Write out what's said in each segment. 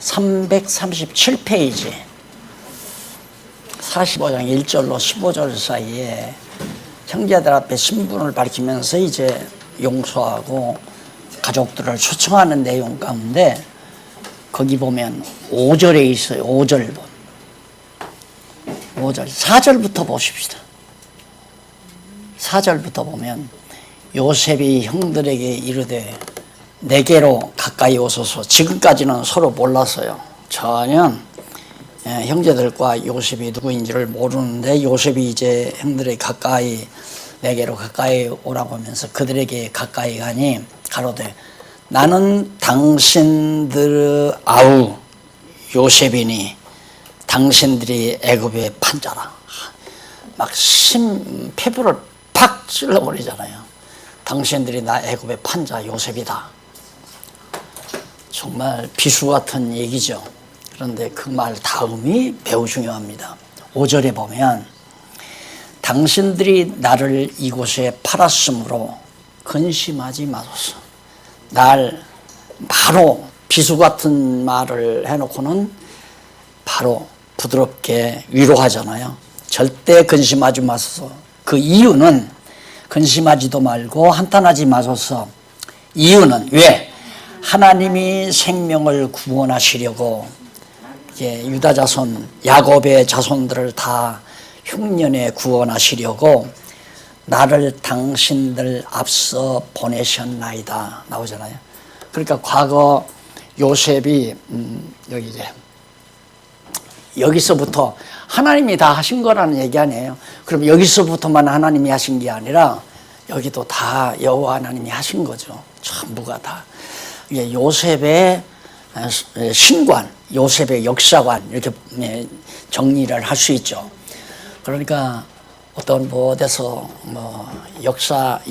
337페이지 45장 1절로 15절 사이에 형제들 앞에 신분을 밝히면서 이제 용서하고 가족들을 초청하는 내용 가운데 거기 보면 5절에 있어요. 5절 4절부터 보십시다. 4절부터 보면 요셉이 형들에게 이르되 내게로 가까이 오소서. 지금까지는 서로 몰랐어요. 전혀 형제들과 요셉이 누구인지를 모르는데 요셉이 이제 형들에게 가까이 내게로 가까이 오라고 하면서 그들에게 가까이 가니 가로되 나는 당신들 아우 요셉이니 당신들이 애굽의 판자라. 막 심폐부를 팍 찔러버리잖아요. 당신들이 나 애굽의 판자 요셉이다. 정말 비수 같은 얘기죠. 그런데 그 말 다음이 매우 중요합니다. 5절에 보면 당신들이 나를 이곳에 팔았으므로 근심하지 마소서. 날 바로 비수 같은 말을 해놓고는 바로 부드럽게 위로하잖아요. 절대 근심하지 마소서. 그 이유는 근심하지도 말고 한탄하지 마소서. 이유는 왜? 하나님이 생명을 구원하시려고 이제 유다 자손 야곱의 자손들을 다 흉년에 구원하시려고 나를 당신들 앞서 보내셨나이다 나오잖아요. 그러니까 과거 요셉이 여기 이제 여기서부터 하나님이 다 하신 거라는 얘기 아니에요. 그럼 여기서부터만 하나님이 하신 게 아니라 여기도 다 여호와 하나님이 하신 거죠. 전부가 다. 요셉의 신관, 요셉의 역사관 이렇게 정리를 할 수 있죠. 그러니까 어떤 어디서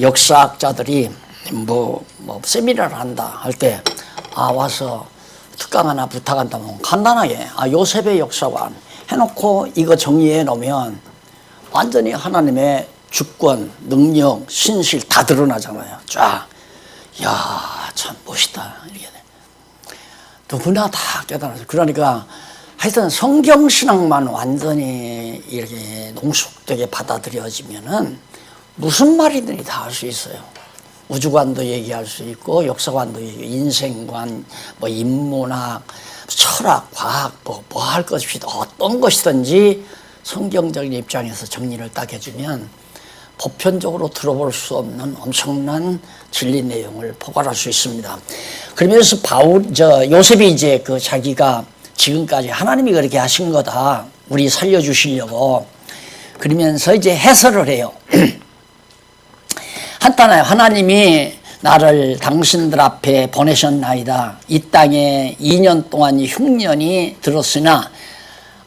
역사학자들이 세미나를 한다 할 때 와서 특강 하나 부탁한다면 간단하게 요셉의 역사관 해놓고 이거 정리해 놓으면 완전히 하나님의 주권, 능력, 신실 다 드러나잖아요. 쫙. 이야, 참 멋있다. 이렇게 누구나 다 깨달아서. 그러니까 하여튼 성경신학만 완전히 이렇게 농축되게 받아들여지면은 무슨 말이든지 다 할 수 있어요. 우주관도 얘기할 수 있고 역사관도 얘기하고 인생관, 인문학, 철학, 과학 뭐 할 것이 어떤 것이든지 성경적인 입장에서 정리를 딱 해주면 보편적으로 들어볼 수 없는 엄청난 진리 내용을 포괄할 수 있습니다. 그러면서 요셉이 이제 자기가 지금까지 하나님이 그렇게 하신 거다. 우리 살려주시려고. 그러면서 이제 해설을 해요. 한탄하여 하나님이 나를 당신들 앞에 보내셨나이다. 이 땅에 2년 동안 흉년이 들었으나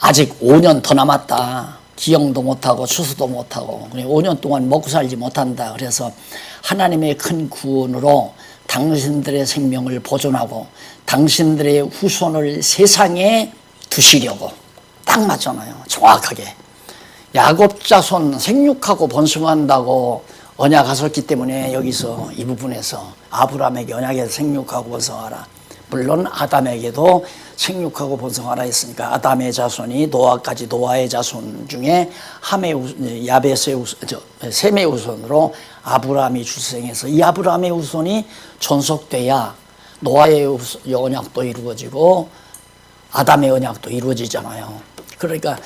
아직 5년 더 남았다. 기영도 못하고 추수도 못하고 5년 동안 먹고 살지 못한다. 그래서 하나님의 큰 구원으로 당신들의 생명을 보존하고 당신들의 후손을 세상에 두시려고. 딱 맞잖아요. 정확하게. 야곱 자손 생육하고 번성한다고 언약하셨기 때문에 여기서 이 부분에서 아브라함에게 언약에서 생육하고 번성하라. 물론 아담에게도 생육하고 번성하라 했으니까 아담의 자손이 노아까지 노아의 자손 중에 셈의 후손으로 아브라함이 출생해서 이 아브라함의 후손이 존속돼야 노아의 언약도 이루어지고 아담의 언약도 이루어지잖아요. 그러니까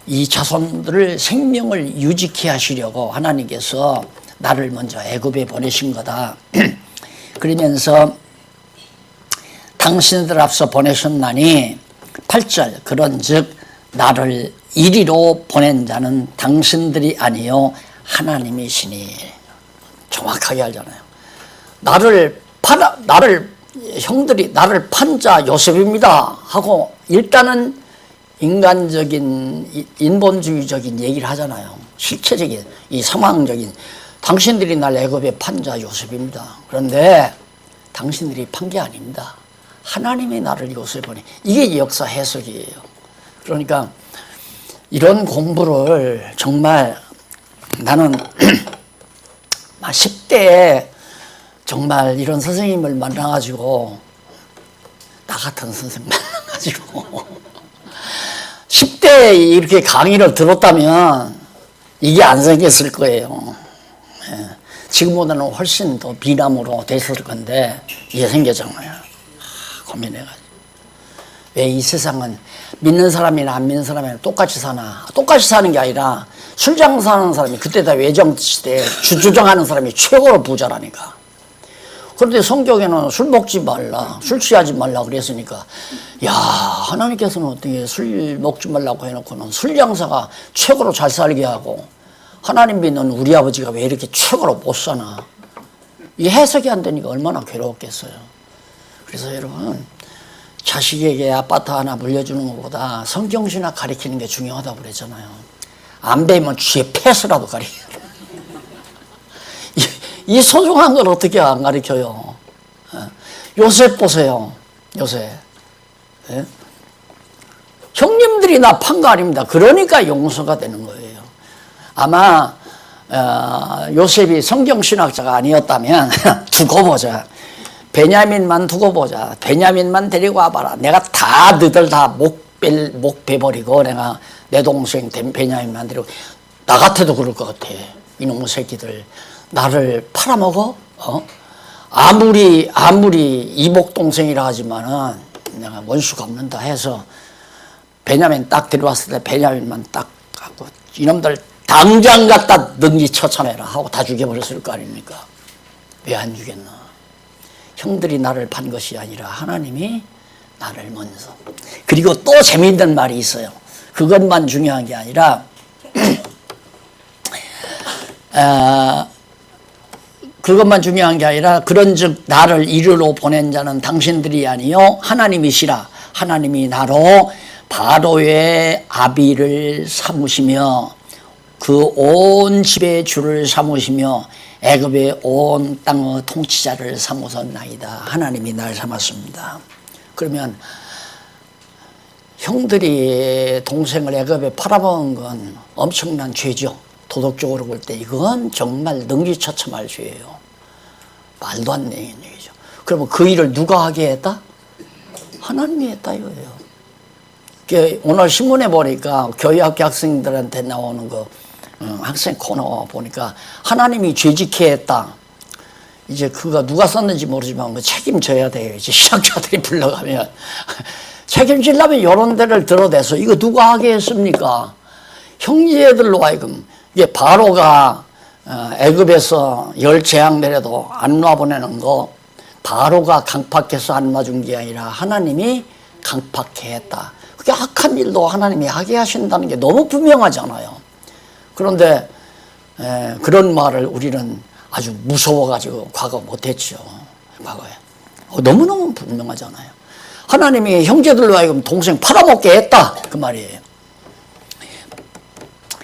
이 자손들을 생명을 유지케 하시려고 하나님께서 나를 먼저 애굽에 보내신 거다. 그러면서 당신들 앞서 보내셨나니 8절 그런즉 나를 이리로 보낸 자는 당신들이 아니요 하나님이시니. 정확하게 알잖아요. 형들이 나를 판자 요셉입니다 하고 일단은 인간적인 인본주의적인 얘기를 하잖아요. 실체적인 이 상황적인 당신들이 날 애굽의 판자 요셉입니다. 그런데 당신들이 판 게 아닙니다. 하나님이 나를 이곳에 보내. 이게 역사 해석이에요. 그러니까 이런 공부를 정말 나는 10대에 정말 이런 선생님을 만나가지고 나 같은 선생님 만나가지고 생겨가지고 10대에 이렇게 강의를 들었다면 이게 안 생겼을 거예요. 예. 지금보다는 훨씬 더 비남으로 됐을 건데 이게 생겼잖아요. 고민해가지고. 왜 이 세상은 믿는 사람이나 안 믿는 사람이나 똑같이 사나? 똑같이 사는 게 아니라 술 장사하는 사람이 그때 다 외정시대에 주조정하는 사람이 최고로 부자라니까. 그런데 성경에는 술 먹지 말라, 술 취하지 말라 그랬으니까, 야, 하나님께서는 어떻게 술 먹지 말라고 해놓고는 술 장사가 최고로 잘 살게 하고, 하나님 믿는 우리 아버지가 왜 이렇게 최고로 못 사나? 이게 해석이 안 되니까 얼마나 괴로웠겠어요. 그래서 여러분, 자식에게 아파트 하나 물려주는 것보다 성경신학 가르치는 게 중요하다고 그랬잖아요. 안 배우면 쥐의 패스라도 가르쳐요. 이 소중한 걸 어떻게 안 가르쳐요? 요셉 보세요. 요셉. 예? 형님들이 나 판 거 아닙니다. 그러니까 용서가 되는 거예요. 아마 요셉이 성경신학자가 아니었다면 두고 보자. 베냐민만 두고 보자. 베냐민만 데리고 와봐라. 내가 다 너희들 다 목 베버리고 내가 내 동생 베냐민만 데리고, 나 같아도 그럴 것 같아. 이놈의 새끼들 나를 팔아먹어? 아무리 이복 동생이라 하지만은 내가 원수가 없는다 해서 베냐민 딱 데려왔을 때 베냐민만 딱 갖고 이놈들 당장 갖다 능지 처참해라 하고 다 죽여버렸을 거 아닙니까? 왜 안 죽였나? 형들이 나를 판 것이 아니라 하나님이 나를 먼저. 그리고 또 재미있는 말이 있어요. 그것만 중요한 게 아니라 그것만 중요한 게 아니라 그런즉 나를 이르러 보낸 자는 당신들이 아니요 하나님이시라. 하나님이 나로 바로의 아비를 삼으시며 그 온 집의 주를 삼으시며 애굽의 온 땅의 통치자를 삼으셨나이다. 하나님이 날 삼았습니다. 그러면 형들이 동생을 애굽에 팔아먹은 건 엄청난 죄죠. 도덕적으로 볼 때 이건 정말 능지처참할 죄예요. 말도 안 되는 얘기죠. 그러면 그 일을 누가 하게 했다? 하나님이 했다 이거예요. 오늘 신문에 보니까 교회학교 학생들한테 나오는 거 학생 코너 보니까 하나님이 죄짓게 했다. 이제 그거 누가 썼는지 모르지만 그 책임져야 돼요. 이제 신학자들이 불러가면 책임지려면 이런 데를 들어대서 이거 누가 하게 했습니까? 형제들로 하여금 이게 바로가 애굽에서 열 재앙 내려도 안 놔보내는 거 바로가 강팍해서 안 놔준 게 아니라 하나님이 강팍해 했다. 그게 악한 일도 하나님이 하게 하신다는 게 너무 분명하잖아요. 그런데 그런 말을 우리는 아주 무서워가지고 과거 못했죠. 과거에. 너무너무 분명하잖아요. 하나님이 형제들로 하여금 동생 팔아먹게 했다. 그 말이에요.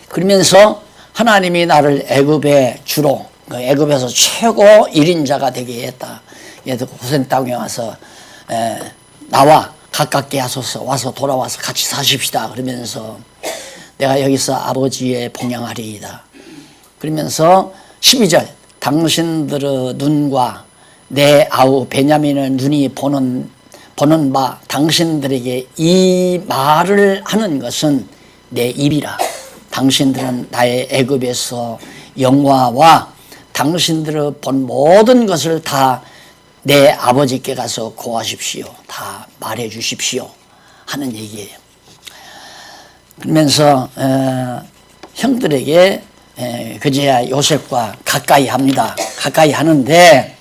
그러면서 하나님이 나를 애굽의 주로 애굽에서 최고 1인자가 되게 했다. 얘도 고센 땅에 와서 나와 가깝게 하소서. 와서 돌아와서 같이 사십시다. 그러면서 내가 여기서 아버지의 봉양하리이다. 그러면서 12절 당신들의 눈과 내 아우 베냐민의 눈이 보는 바 당신들에게 이 말을 하는 것은 내 입이라. 당신들은 나의 애굽에서 영화와 당신들의 본 모든 것을 다 내 아버지께 가서 고하십시오. 다 말해 주십시오. 하는 얘기예요. 그러면서 형들에게 그제야 요셉과 가까이 합니다. 가까이 하는데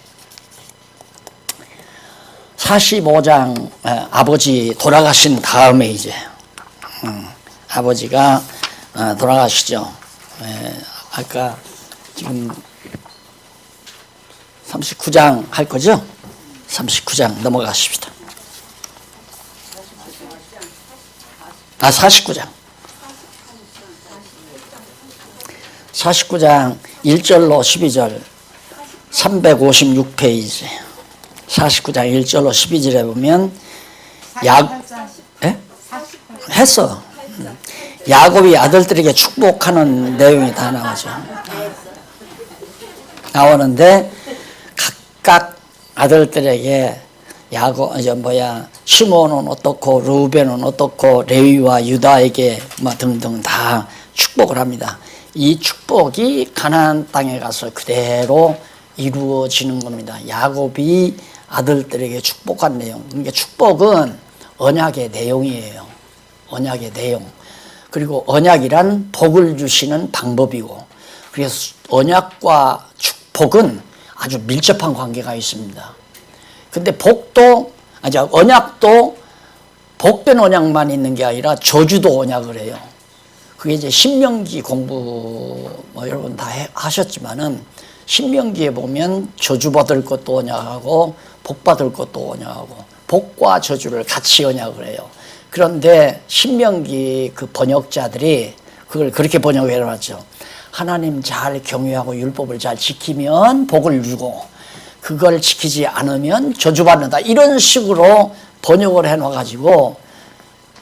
45장 아버지 돌아가신 다음에 이제 아버지가 돌아가시죠. 아까 지금 39장 할 거죠? 39장 넘어가십시다. 49장. 49장 1절로 12절 356페이지 49장 1절로 12절에 보면 했어. 야곱이 아들들에게 축복하는 내용이 다 나오죠. 나오는데 각각 아들들에게 시몬은 어떻고 르우벤은 어떻고 레위와 유다에게 등등 다 축복을 합니다. 이 축복이 가나안 땅에 가서 그대로 이루어지는 겁니다. 야곱이 아들들에게 축복한 내용. 그러니까 축복은 언약의 내용이에요. 언약의 내용. 그리고 언약이란 복을 주시는 방법이고, 그래서 언약과 축복은 아주 밀접한 관계가 있습니다. 근데 언약도 복된 언약만 있는 게 아니라 저주도 언약을 해요. 그게 이제 신명기 공부 여러분 다 하셨지만은, 신명기에 보면 저주받을 것도 언약하고 복받을 것도 언약하고 복과 저주를 같이 언약을 해요. 그런데 신명기 그 번역자들이 그걸 그렇게 번역해 놨죠. 하나님 잘 경외하고 율법을 잘 지키면 복을 주고 그걸 지키지 않으면 저주받는다, 이런 식으로 번역을 해 놔가지고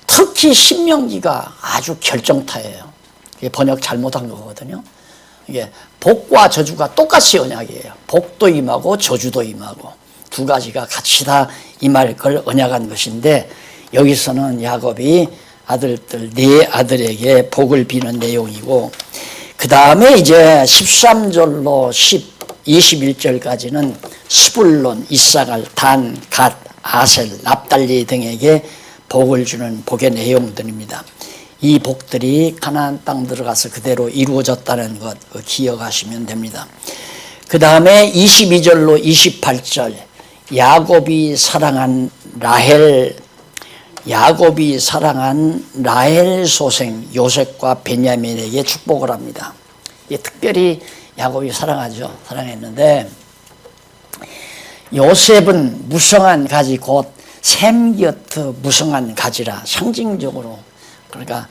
특히 신명기가 아주 결정타예요. 이게 번역 잘못한 거거든요. 이게 복과 저주가 똑같이 언약이에요. 복도 임하고 저주도 임하고 두 가지가 같이 다 임할 걸 언약한 것인데, 여기서는 야곱이 아들들 네 아들에게 복을 비는 내용이고, 그 다음에 이제 13절로 21절까지는 스불론, 이사갈, 단, 갓, 아셀, 납달리 등에게 복을 주는 복의 내용들입니다. 이 복들이 가나안 땅 들어가서 그대로 이루어졌다는 것 기억하시면 됩니다. 그 다음에 22절로 28절, 야곱이 사랑한 라헬 소생 요셉과 베냐민에게 축복을 합니다. 특별히 야곱이 사랑했는데, 요셉은 무성한 가지, 곧 샘곁 무성한 가지라, 상징적으로, 그러니까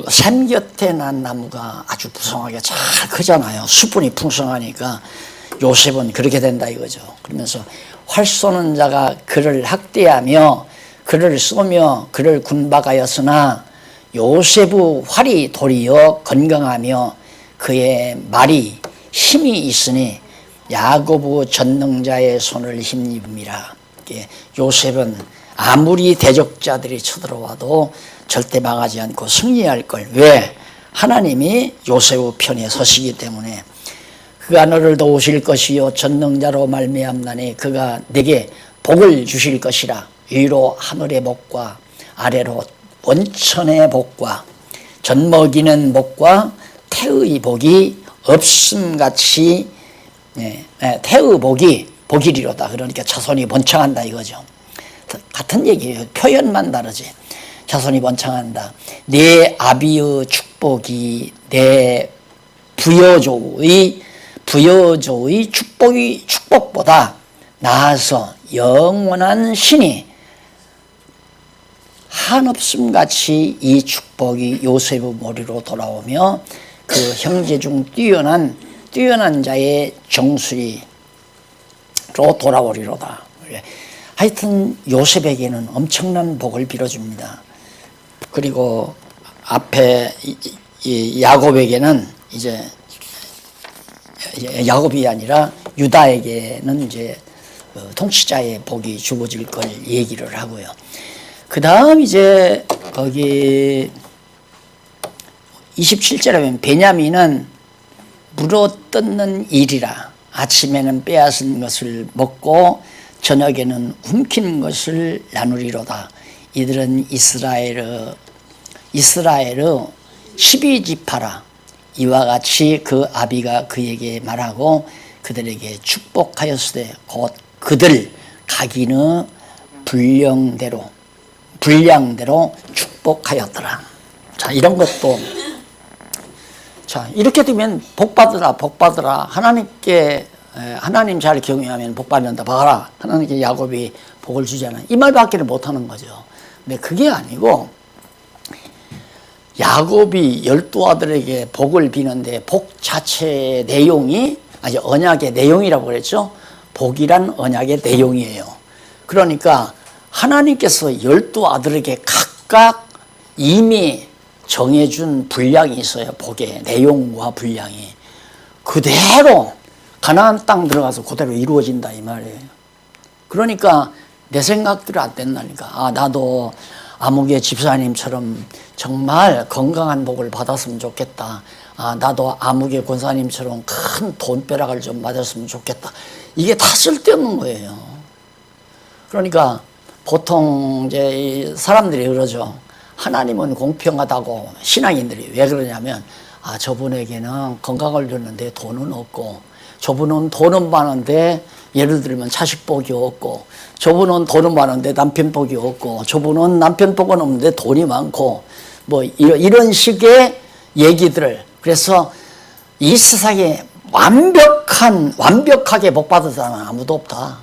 샘 곁에 난 나무가 아주 무성하게 잘 크잖아요. 수분이 풍성하니까 요셉은 그렇게 된다 이거죠. 그러면서 활 쏘는 자가 그를 학대하며 그를 쏘며 그를 군박하였으나 요셉의 활이 도리어 건강하며 그의 말이 힘이 있으니 야곱의 전능자의 손을 힘입음이라. 요셉은 아무리 대적자들이 쳐들어와도 절대 망하지 않고 승리할 걸. 왜? 하나님이 요셉의 편에 서시기 때문에. 그가 너를 도우실 것이요 전능자로 말미암나니 그가 네게 복을 주실 것이라. 위로 하늘의 복과 아래로 원천의 복과 젖먹이는 복과 태의 복이 없음같이, 태의 복이 복이리로다. 그러니까 자손이 번창한다 이거죠. 같은 얘기예요. 표현만 다르지. 자손이 번창한다. 내 아비의 축복이 내 부여조의 축복보다 나아서 영원한 신이 한없음같이 이 축복이 요셉의 머리로 돌아오며 그 형제 중 뛰어난 자의 정수리로 돌아오리로다. 하여튼 요셉에게는 엄청난 복을 빌어줍니다. 그리고 앞에 야곱에게는 이제 야곱이 아니라 유다에게는 이제 통치자의 복이 주어질 걸 얘기를 하고요. 그 다음 이제 거기 27절에 보면 베냐민은 물어뜯는 일이라 아침에는 빼앗은 것을 먹고 저녁에는 훔킨 것을 나누리로다. 이들은 이스라엘의 12지파라. 이와 같이 그 아비가 그에게 말하고 그들에게 축복하였으되 곧 그들 각인의 분량대로 축복하였더라. 자, 이런 것도, 자, 이렇게 되면 복받으라. 하나님 잘 경외하면 복받는다. 봐라. 하나님께 야곱이 복을 주잖아요. 이 말밖에 못하는 거죠. 근데 그게 아니고, 야곱이 12아들에게 복을 비는데 복 자체의 내용이 아주 언약의 내용이라고 그랬죠. 복이란 언약의 내용이에요. 그러니까 하나님께서 12아들에게 각각 이미 정해준 분량이 있어요. 복의 내용과 분량이 그대로 가나안 땅 들어가서 그대로 이루어진다 이 말이에요. 그러니까 내 생각대로 안 된다니까. 아, 나도 아무개 집사님처럼 정말 건강한 복을 받았으면 좋겠다. 아, 나도 아무개 권사님처럼 큰 돈벼락을 좀 맞았으면 좋겠다. 이게 다 쓸데없는 거예요. 그러니까 보통 이제 사람들이 그러죠. 하나님은 공평하다고. 신앙인들이 왜 그러냐면, 아, 저분에게는 건강을 줬는데 돈은 없고, 저분은 돈은 많은데 예를 들면 자식 복이 없고, 저분은 돈은 많은데 남편 복이 없고, 저분은 남편 복은 없는데 돈이 많고, 뭐 이런 식의 얘기들을. 그래서 이 세상에 완벽하게 복 받은 사람은 아무도 없다.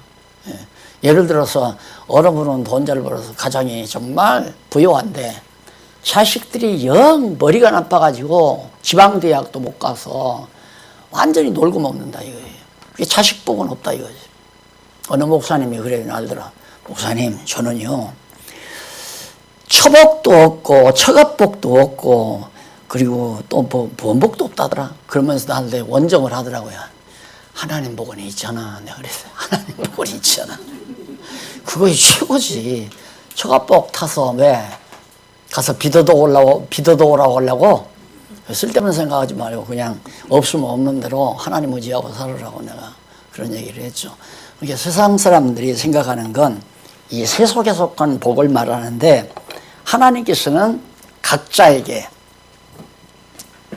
예를 들어서 어느 분은 돈 잘 벌어서 가정이 정말 부유한데 자식들이 영 머리가 나빠가지고 지방대학도 못 가서 완전히 놀고 먹는다 이거예요. 그게 자식 복은 없다 이거지. 어느 목사님이 그래요. 날더라. 목사님, 저는요 처복도 없고 처갑복도 없고 그리고 또 뭐 번복도 없다더라. 그러면서 나한테 원정을 하더라고요. 하나님 복은 있잖아. 내가 그랬어요. 하나님 복은 있잖아. 그것이 최고지. 처갑복 타서 왜 가서 비도도 오라고 하려고 쓸데없는 생각하지 말고 그냥 없으면 없는 대로 하나님 의지하고 살으라고 내가 그런 얘기를 했죠. 그러니까 세상 사람들이 생각하는 건 이 세속에 속한 복을 말하는데 하나님께서는 각자에게,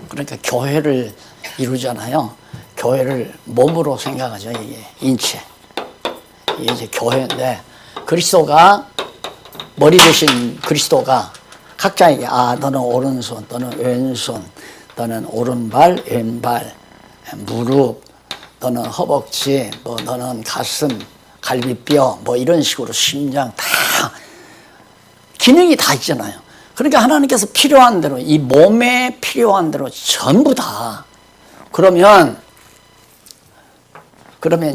그러니까 교회를 이루잖아요. 교회를 몸으로 생각하죠. 이게 인체. 이게 이제 교회인데 그리스도가 머리 대신 그리스도가 각자에게, 아, 너는 오른손, 너는 왼손, 너는 오른발, 왼발, 무릎, 너는 허벅지, 뭐 너는 가슴, 갈비뼈, 뭐 이런 식으로 심장 다 기능이 다 있잖아요. 그러니까 하나님께서 필요한 대로, 이 몸에 필요한 대로 전부 다. 그러면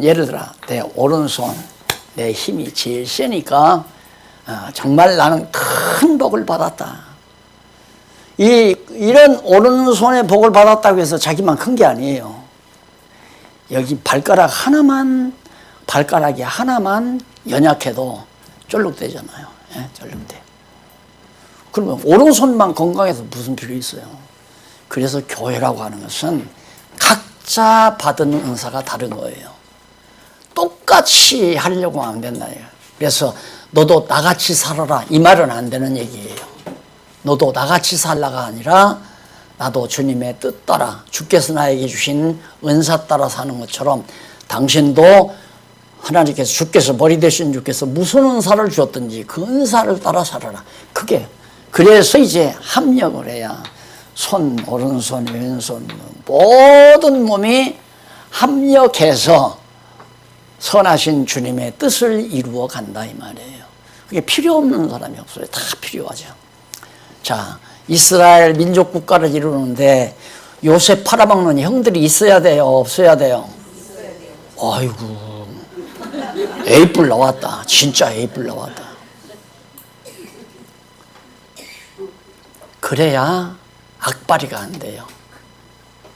예를 들어 내 오른손, 내 힘이 제일 세니까 정말 나는 큰 복을 받았다. 이런 오른손의 복을 받았다고 해서 자기만 큰 게 아니에요. 여기 발가락이 하나만 연약해도 쫄륵대잖아요. 예? 쫄륵대. 그러면 오른손만 건강해서 무슨 필요 있어요? 그래서 교회라고 하는 것은 각자 받은 은사가 다른 거예요. 똑같이 하려고 하면 된다. 그래서 너도 나같이 살아라 이 말은 안 되는 얘기예요. 너도 나같이 살라가 아니라 나도 주님의 뜻 따라, 주께서 나에게 주신 은사 따라 사는 것처럼 당신도 하나님께서, 주께서, 머리 대신 주께서 무슨 은사를 주었든지 그 은사를 따라 살아라. 그래서 이제 합력을 해야 손, 오른손, 왼손 모든 몸이 합력해서 선하신 주님의 뜻을 이루어 간다 이 말이에요. 그게 필요 없는 사람이 없어요. 다 필요하죠. 자, 이스라엘 민족 국가를 이루는데 요셉 팔아먹는 형들이 있어야 돼요? 없어야 돼요? 아이고, A뿔 나왔다. 진짜 A뿔 나왔다. 그래야 악바리가 안 돼요.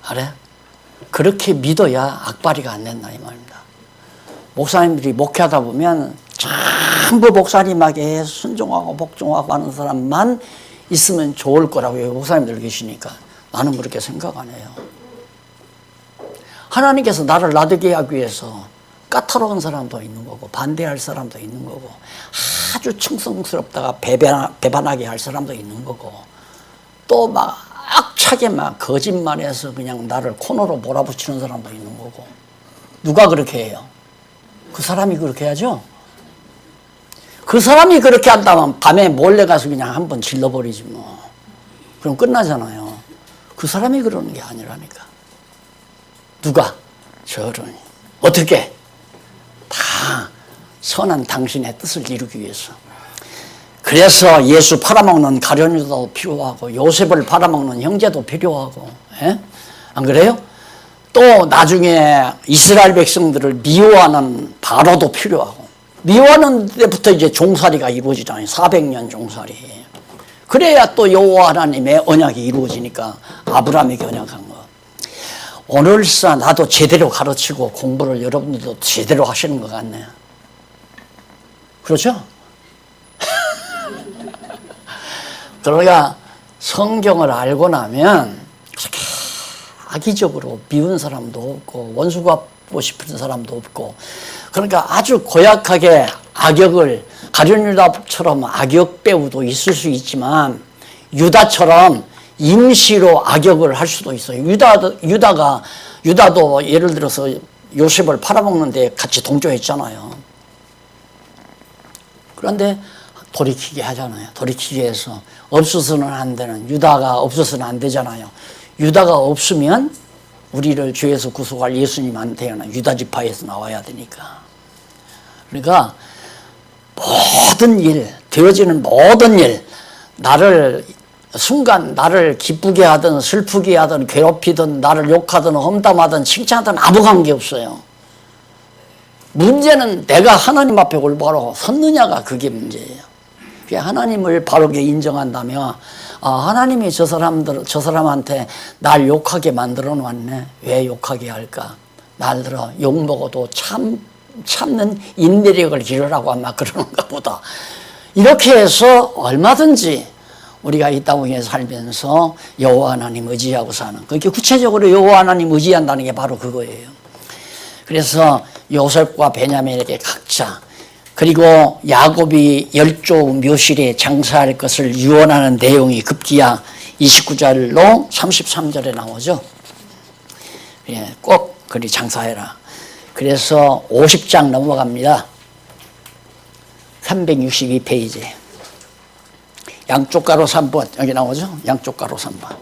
알아요? 그렇게 믿어야 악바리가 안 된다 이 말입니다. 목사님들이 목회하다 보면 전부 목사님에게 순종하고 복종하고 하는 사람만 있으면 좋을 거라고 목사님들 계시니까 나는 그렇게 생각 안 해요. 하나님께서 나를 나되게 하기 위해서 까다로운 사람도 있는 거고 반대할 사람도 있는 거고 아주 충성스럽다가 배반하게 할 사람도 있는 거고 또 막 악차게 막 거짓말해서 그냥 나를 코너로 몰아붙이는 사람도 있는 거고. 누가 그렇게 해요? 그 사람이 그렇게 하죠? 그 사람이 그렇게 한다면 밤에 몰래 가서 그냥 한번 질러버리지 뭐. 그럼 끝나잖아요. 그 사람이 그러는 게 아니라니까. 누가? 저런. 어떻게? 다 선한 당신의 뜻을 이루기 위해서. 그래서 예수 팔아먹는 가룟유다도 필요하고 요셉을 팔아먹는 형제도 필요하고, 예? 안 그래요? 또 나중에 이스라엘 백성들을 미워하는 바로도 필요하고, 미워하는 데부터 이제 종살이가 이루어지잖아요. 400년 종살이. 그래야 또 여호와 하나님의 언약이 이루어지니까 아브라함에게 언약한 거. 오늘사 나도 제대로 가르치고 공부를 여러분들도 제대로 하시는 것 같네요. 그렇죠? 그러니까 성경을 알고 나면 그렇게 악의적으로 미운 사람도 없고 원수 갚고 싶은 사람도 없고, 그러니까 아주 고약하게 악역을, 가룟 유다처럼 악역 배우도 있을 수 있지만 유다처럼 임시로 악역을 할 수도 있어요. 유다도 예를 들어서 요셉을 팔아먹는데 같이 동조했잖아요. 그런데 돌이키게 하잖아요. 돌이키게 해서 없어서는 안 되는, 유다가 없어서는 안 되잖아요. 유다가 없으면 우리를 죄에서 구속할 예수님한테는 유다 지파에서 나와야 되니까. 그러니까 모든 일, 되어지는 모든 일, 나를 순간 나를 기쁘게 하든 슬프게 하든 괴롭히든 나를 욕하든 험담하든 칭찬하든 아무 관계없어요. 문제는 내가 하나님 앞에 올바로 섰느냐가 그게 문제예요. 하나님을 바르게 인정한다면, 아, 하나님이 저 사람한테 날 욕하게 만들어 놨네. 왜 욕하게 할까? 날 들어 욕 먹어도 참는 인내력을 기르라고 아마 그러는가 보다. 이렇게 해서 얼마든지 우리가 이 땅에 살면서 여호와 하나님 의지하고 사는, 그렇게 구체적으로 여호와 하나님 의지한다는 게 바로 그거예요. 그래서 요셉과 베냐민에게 각자, 그리고 야곱이 10조 묘실에 장사할 것을 유언하는 내용이 급기야 29절로 33절에 나오죠. 예, 꼭 그리 장사해라. 그래서 50장 넘어갑니다. 362페이지. 양쪽 가로 3번 여기 나오죠. 양쪽 가로 3번.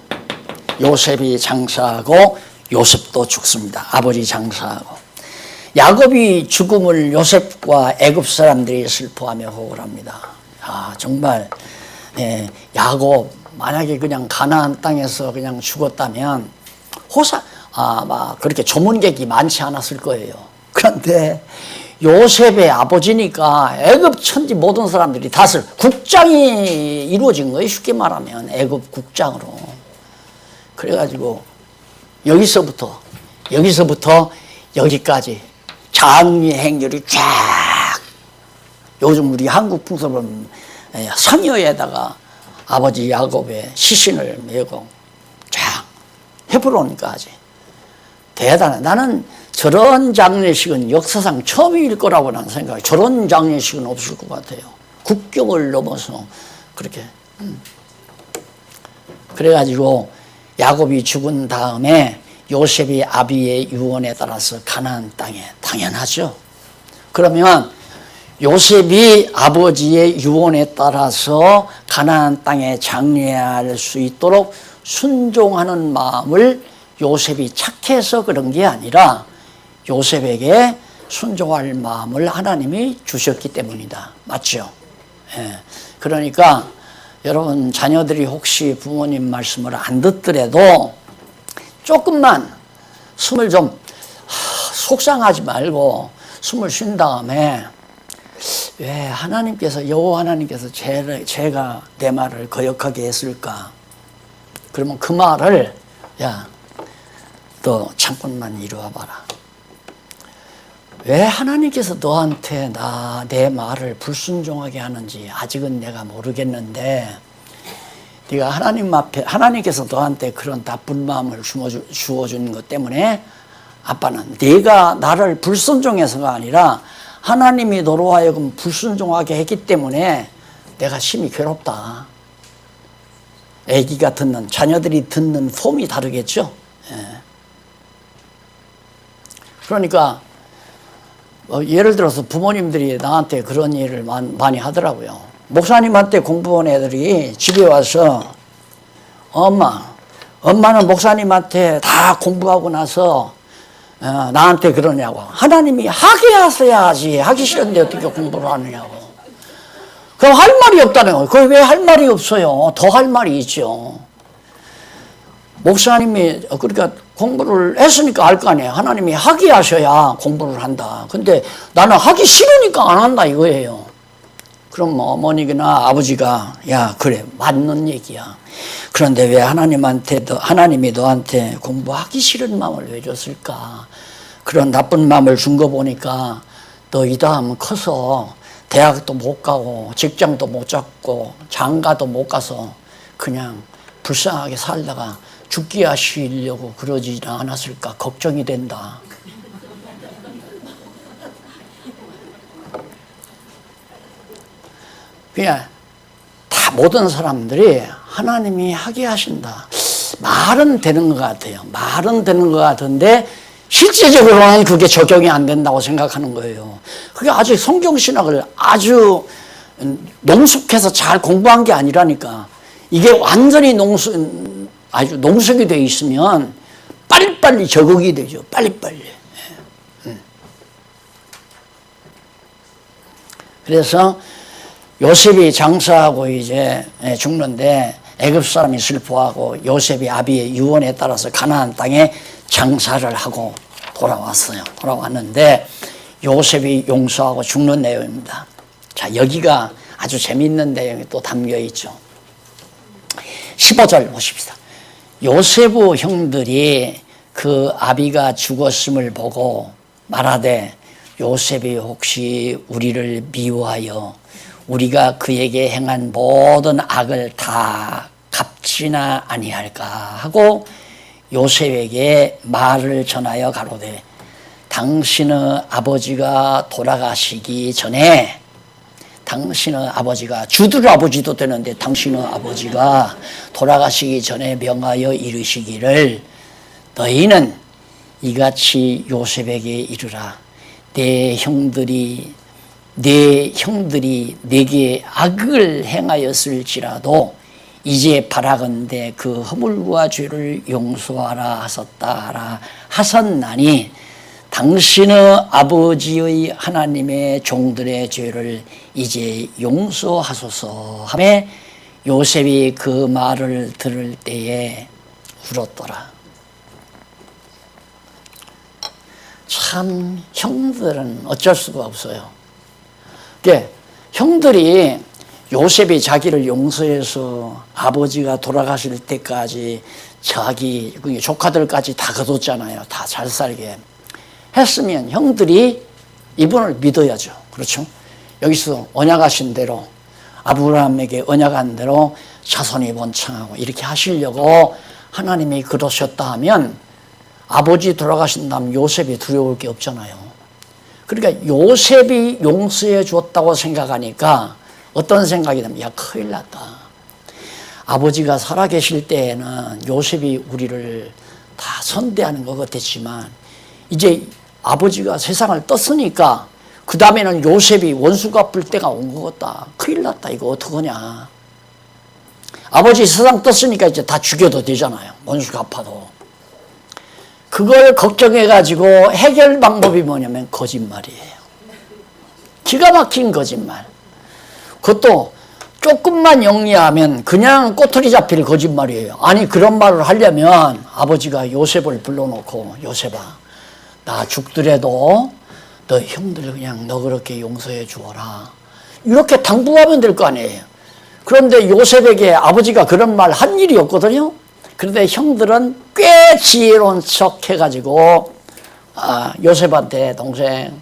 요셉이 장사하고 요셉도 죽습니다. 아버지 장사하고. 야곱이 죽음을 요셉과 애굽 사람들이 슬퍼하며 호흡합니다. 아, 정말 야곱 만약에 그냥 가나안 땅에서 그냥 죽었다면 막 그렇게 조문객이 많지 않았을 거예요. 그런데 요셉의 아버지니까 애굽 천지 모든 사람들이 국장이 이루어진 거예요. 쉽게 말하면 애굽 국장으로. 그래가지고 여기서부터 여기까지 장미 행렬이 쫙, 요즘 우리 한국 풍습은 성녀에다가 아버지 야곱의 시신을 메고 쫙 헤브론까지. 대단해. 나는 저런 장례식은 역사상 처음일 거라고 나는 생각해요. 저런 장례식은 없을 것 같아요. 국경을 넘어서 그렇게. 그래가지고 야곱이 죽은 다음에 요셉이 아비의 유언에 따라서 가나안 땅에, 당연하죠. 그러면 요셉이 아버지의 유언에 따라서 가나안 땅에 장례할 수 있도록 순종하는 마음을 요셉이 착해서 그런 게 아니라 요셉에게 순종할 마음을 하나님이 주셨기 때문이다. 맞죠? 예. 그러니까 여러분 자녀들이 혹시 부모님 말씀을 안 듣더라도 조금만 숨을 좀 속상하지 말고 숨을 쉰 다음에, 왜 하나님께서, 여호와 하나님께서 제가 내 말을 거역하게 했을까? 그러면 그 말을, 야, 너 잠깐만 이리와 봐라. 왜 하나님께서 너한테 내 말을 불순종하게 하는지 아직은 내가 모르겠는데, 네가 하나님 앞에, 하나님께서 너한테 그런 나쁜 마음을 주어준 것 때문에 아빠는 네가 나를 불순종해서가 아니라 하나님이 너로 하여금 불순종하게 했기 때문에 내가 심히 괴롭다. 아기가 듣는, 자녀들이 듣는 폼이 다르겠죠. 예. 그러니까 예를 들어서 부모님들이 나한테 그런 일을 많이 하더라고요. 목사님한테 공부한 애들이 집에 와서 엄마는 목사님한테 다 공부하고 나서 나한테 그러냐고. 하나님이 하게 하셔야지. 하기 싫은데 어떻게 공부를 하느냐고. 그럼 할 말이 없다는 거예요. 그게 왜 할 말이 없어요? 더 할 말이 있죠. 목사님이 그러니까 공부를 했으니까 알 거 아니에요. 하나님이 하게 하셔야 공부를 한다. 근데 나는 하기 싫으니까 안 한다 이거예요. 그럼 어머니나 아버지가 야 그래 맞는 얘기야. 그런데 왜 하나님이 너한테 공부하기 싫은 마음을 왜 줬을까? 그런 나쁜 마음을 준 거 보니까 너 이 다음 커서 대학도 못 가고 직장도 못 잡고 장가도 못 가서 그냥 불쌍하게 살다가 죽기야 쉬려고 그러지 않았을까 걱정이 된다. 그냥 다 모든 사람들이 하나님이 하게 하신다. 말은 되는 것 같아요. 말은 되는 것 같은데 실제적으로는 그게 적용이 안 된다고 생각하는 거예요. 그게 아직 성경신학을 아주 농숙해서 잘 공부한 게 아니라니까. 이게 완전히 아주 농숙이 되어 있으면 빨리빨리 적응이 되죠. 빨리빨리. 그래서 요셉이 장사하고 이제 죽는데 애굽 사람이 슬퍼하고 요셉이 아비의 유언에 따라서 가나안 땅에 장사를 하고 돌아왔어요. 돌아왔는데 요셉이 용서하고 죽는 내용입니다. 자, 여기가 아주 재미있는 내용이 또 담겨 있죠. 15절 보십시다. 요셉의 형들이 그 아비가 죽었음을 보고 말하되 요셉이 혹시 우리를 미워하여 우리가 그에게 행한 모든 악을 다 갚지나 아니할까 하고 요셉에게 말을 전하여 가로되 당신의 아버지가 돌아가시기 전에 당신의 아버지가 주들 아버지도 되는데 당신의 아버지가 돌아가시기 전에 명하여 이르시기를 너희는 이같이 요셉에게 이르라 내 형들이 내게 악을 행하였을지라도 이제 바라건대 그 허물과 죄를 용서하라 하셨다라 하셨나니 당신의 아버지의 하나님의 종들의 죄를 이제 용서하소서 하며 요셉이 그 말을 들을 때에 울었더라. 참 형들은 어쩔 수가 없어요. 형들이 요셉이 자기를 용서해서 아버지가 돌아가실 때까지 자기 조카들까지 다 거뒀잖아요. 다 잘 살게 했으면 형들이 이분을 믿어야죠. 그렇죠? 여기서 언약하신 대로 아브라함에게 언약한 대로 자손이 번창하고 이렇게 하시려고 하나님이 그러셨다 하면 아버지 돌아가신다면 요셉이 두려울 게 없잖아요. 그러니까 요셉이 용서해 줬다고 생각하니까 어떤 생각이 듭니까? 야, 큰일 났다. 아버지가 살아계실 때에는 요셉이 우리를 다 선대하는 것 같았지만 이제 아버지가 세상을 떴으니까 그 다음에는 요셉이 원수 갚을 때가 온 것 같다. 큰일 났다. 이거 어떡하냐. 아버지 세상 떴으니까 이제 다 죽여도 되잖아요. 원수 갚아도. 그걸 걱정해가지고 해결 방법이 뭐냐면 거짓말이에요. 기가 막힌 거짓말. 그것도 조금만 영리하면 그냥 꼬투리 잡힐 거짓말이에요. 아니 그런 말을 하려면 아버지가 요셉을 불러놓고 요셉아 나 죽더라도 너 형들 그냥 너 그렇게 용서해 주어라. 이렇게 당부하면 될 거 아니에요. 그런데 요셉에게 아버지가 그런 말 한 일이 없거든요. 그런데 형들은 꽤 지혜로운 척 해가지고 요셉한테 동생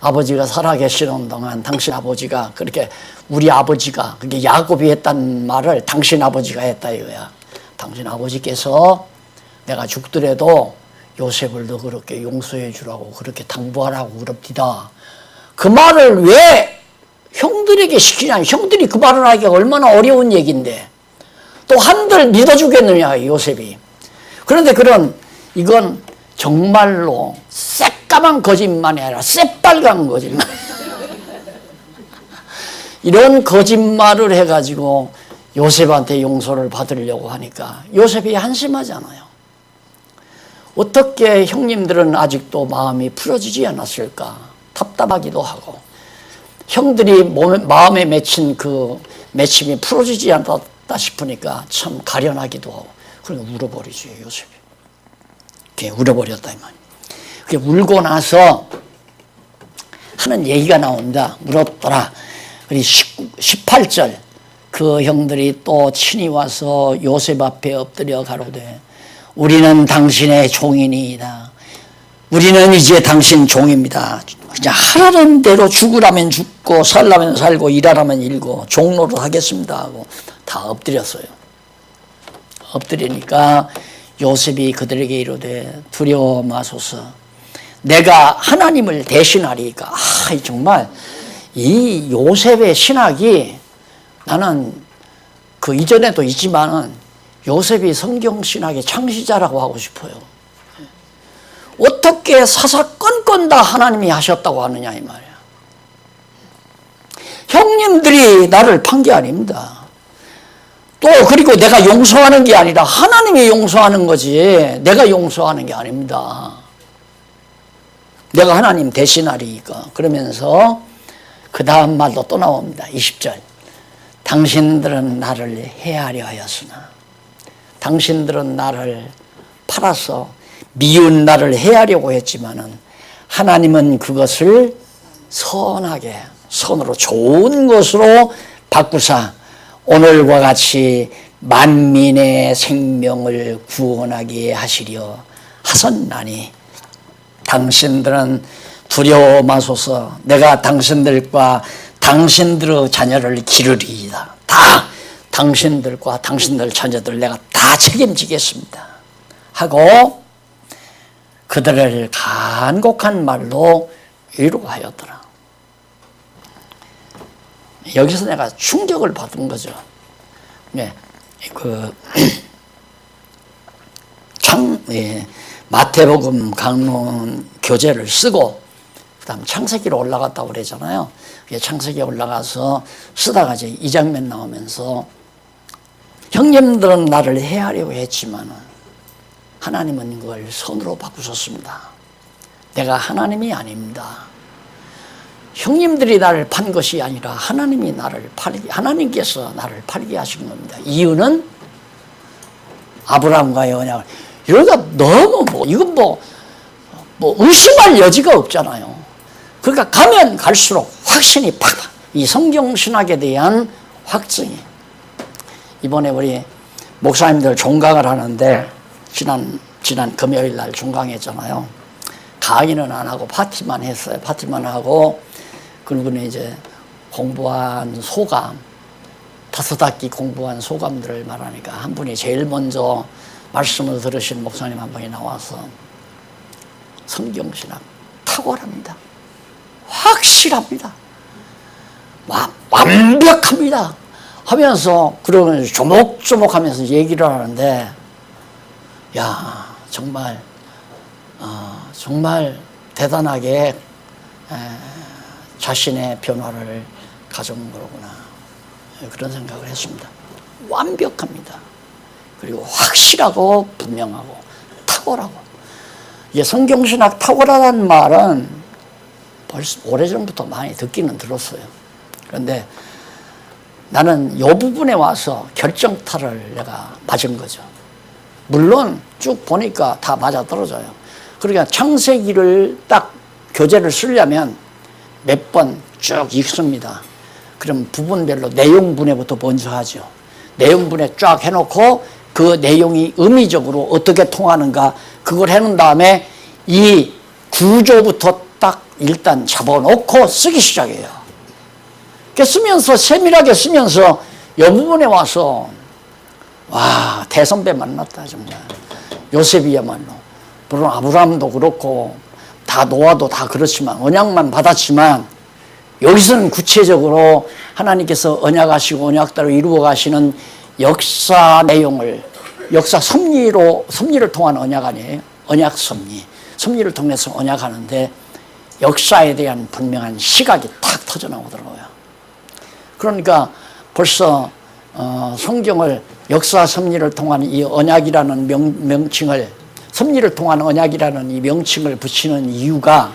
아버지가 살아계시는 동안 당신 아버지가 그렇게 우리 아버지가 그게 야곱이 했단 말을 당신 아버지가 했다 이거야. 당신 아버지께서 내가 죽더라도 요셉을 너 그렇게 용서해 주라고 그렇게 당부하라고 그럽디다. 그 말을 왜 형들에게 시키냐. 형들이 그 말을 하기가 얼마나 어려운 얘기인데 또 한들 믿어주겠느냐 요셉이. 그런데 이건 정말로 새까만 거짓말이 아니라 새빨간 거짓말. 이런 거짓말을 해가지고 요셉한테 용서를 받으려고 하니까 요셉이 한심하잖아요. 어떻게 형님들은 아직도 마음이 풀어지지 않았을까 답답하기도 하고 형들이 마음에 맺힌 그 맺힘이 풀어지지 않았다 싶으니까 참 가련하기도 하고 그러니까 울어버리지 요셉이. 그게 울어버렸다 이 말이에요. 그게 울고 나서 하는 얘기가 나온다. 울었더라. 그리고 18절 그 형들이 또 친히 와서 요셉 앞에 엎드려 가로되 우리는 당신의 종이니이다. 우리는 이제 당신 종입니다. 그냥 하라는 대로 죽으라면 죽고 살라면 살고 일하라면 일고 종로를 하겠습니다 하고 다 엎드렸어요. 엎드리니까 요셉이 그들에게 이르되 두려워 마소서 내가 하나님을 대신하리까. 정말 이 요셉의 신학이 나는 그 이전에도 있지만은 요셉이 성경 신학의 창시자라고 하고 싶어요. 어떻게 사사건건 다 하나님이 하셨다고 하느냐 이 말이야. 형님들이 나를 판 게 아닙니다. 또 그리고 내가 용서하는 게 아니라 하나님이 용서하는 거지 내가 용서하는 게 아닙니다. 내가 하나님 대신하리니까. 그러면서 그 다음 말도 또 나옵니다. 20절 당신들은 나를 해하려 하였으나 당신들은 나를 팔아서 미운 나를 해하려고 했지만은 하나님은 그것을 선하게 선으로 좋은 것으로 바꾸사 오늘과 같이 만민의 생명을 구원하게 하시려 하셨나니 당신들은 두려워 마소서 내가 당신들과 당신들의 자녀를 기르리이다. 다 당신들과 당신들 자녀들 내가 다 책임지겠습니다 하고 그들을 간곡한 말로 위로하였더라. 여기서 내가 충격을 받은 거죠. 네, 마태복음 강론 교재를 쓰고 그다음 창세기로 올라갔다고 그러잖아요. 창세기에 올라가서 쓰다가 이제 이 장면 나오면서 형님들은 나를 해하려고 했지만 하나님은 그걸 선으로 바꾸셨습니다. 내가 하나님이 아닙니다. 형님들이 나를 판 것이 아니라 하나님께서 나를 팔게 하신 겁니다. 이유는 아브라함과의 언약을 이러니까 너무 이건 의심할 여지가 없잖아요. 그러니까 가면 갈수록 확신이 팍 이 성경 신학에 대한 확증이. 이번에 우리 목사님들 종강을 하는데 지난 금요일 날 종강했잖아요. 강의는 안 하고 파티만 했어요. 파티만 하고 그리고는 이제 공부한 소감 5학기 공부한 소감들을 말하니까 한 분이 제일 먼저 말씀을 들으신 목사님 한 분이 나와서 성경신학 탁월합니다. 확실합니다. 완벽합니다. 하면서 그러면서 조목조목 하면서 얘기를 하는데 야 정말 대단하게 자신의 변화를 가져온 거구나 그런 생각을 했습니다. 완벽합니다. 그리고 확실하고 분명하고 탁월하고. 이게 성경신학 탁월하다는 말은 벌써 오래전부터 많이 듣기는 들었어요. 그런데 나는 이 부분에 와서 결정타를 내가 맞은 거죠. 물론 쭉 보니까 다 맞아떨어져요. 그러니까 창세기를 딱 교재를 쓰려면 몇 번 쭉 읽습니다. 그럼 부분별로 내용 분해부터 먼저 하죠. 내용 분해 쫙 해놓고 그 내용이 의미적으로 어떻게 통하는가 그걸 해놓은 다음에 이 구조부터 딱 일단 잡아놓고 쓰기 시작해요. 쓰면서 세밀하게 쓰면서 이 부분에 와서 와 대선배 만났다 정말. 요셉이야말로 물론 아브라함도 그렇고 다 노아도 다 그렇지만 언약만 받았지만 여기서는 구체적으로 하나님께서 언약하시고 언약대로 이루어 가시는 역사 내용을 역사 섭리를 통한 언약 아니에요. 언약 섭리를 통해서 언약하는데 역사에 대한 분명한 시각이 탁 터져 나오더라고요. 그러니까 벌써 성경을 역사 섭리를 통한 이 언약이라는 명칭을 섭리를 통한 언약이라는 이 명칭을 붙이는 이유가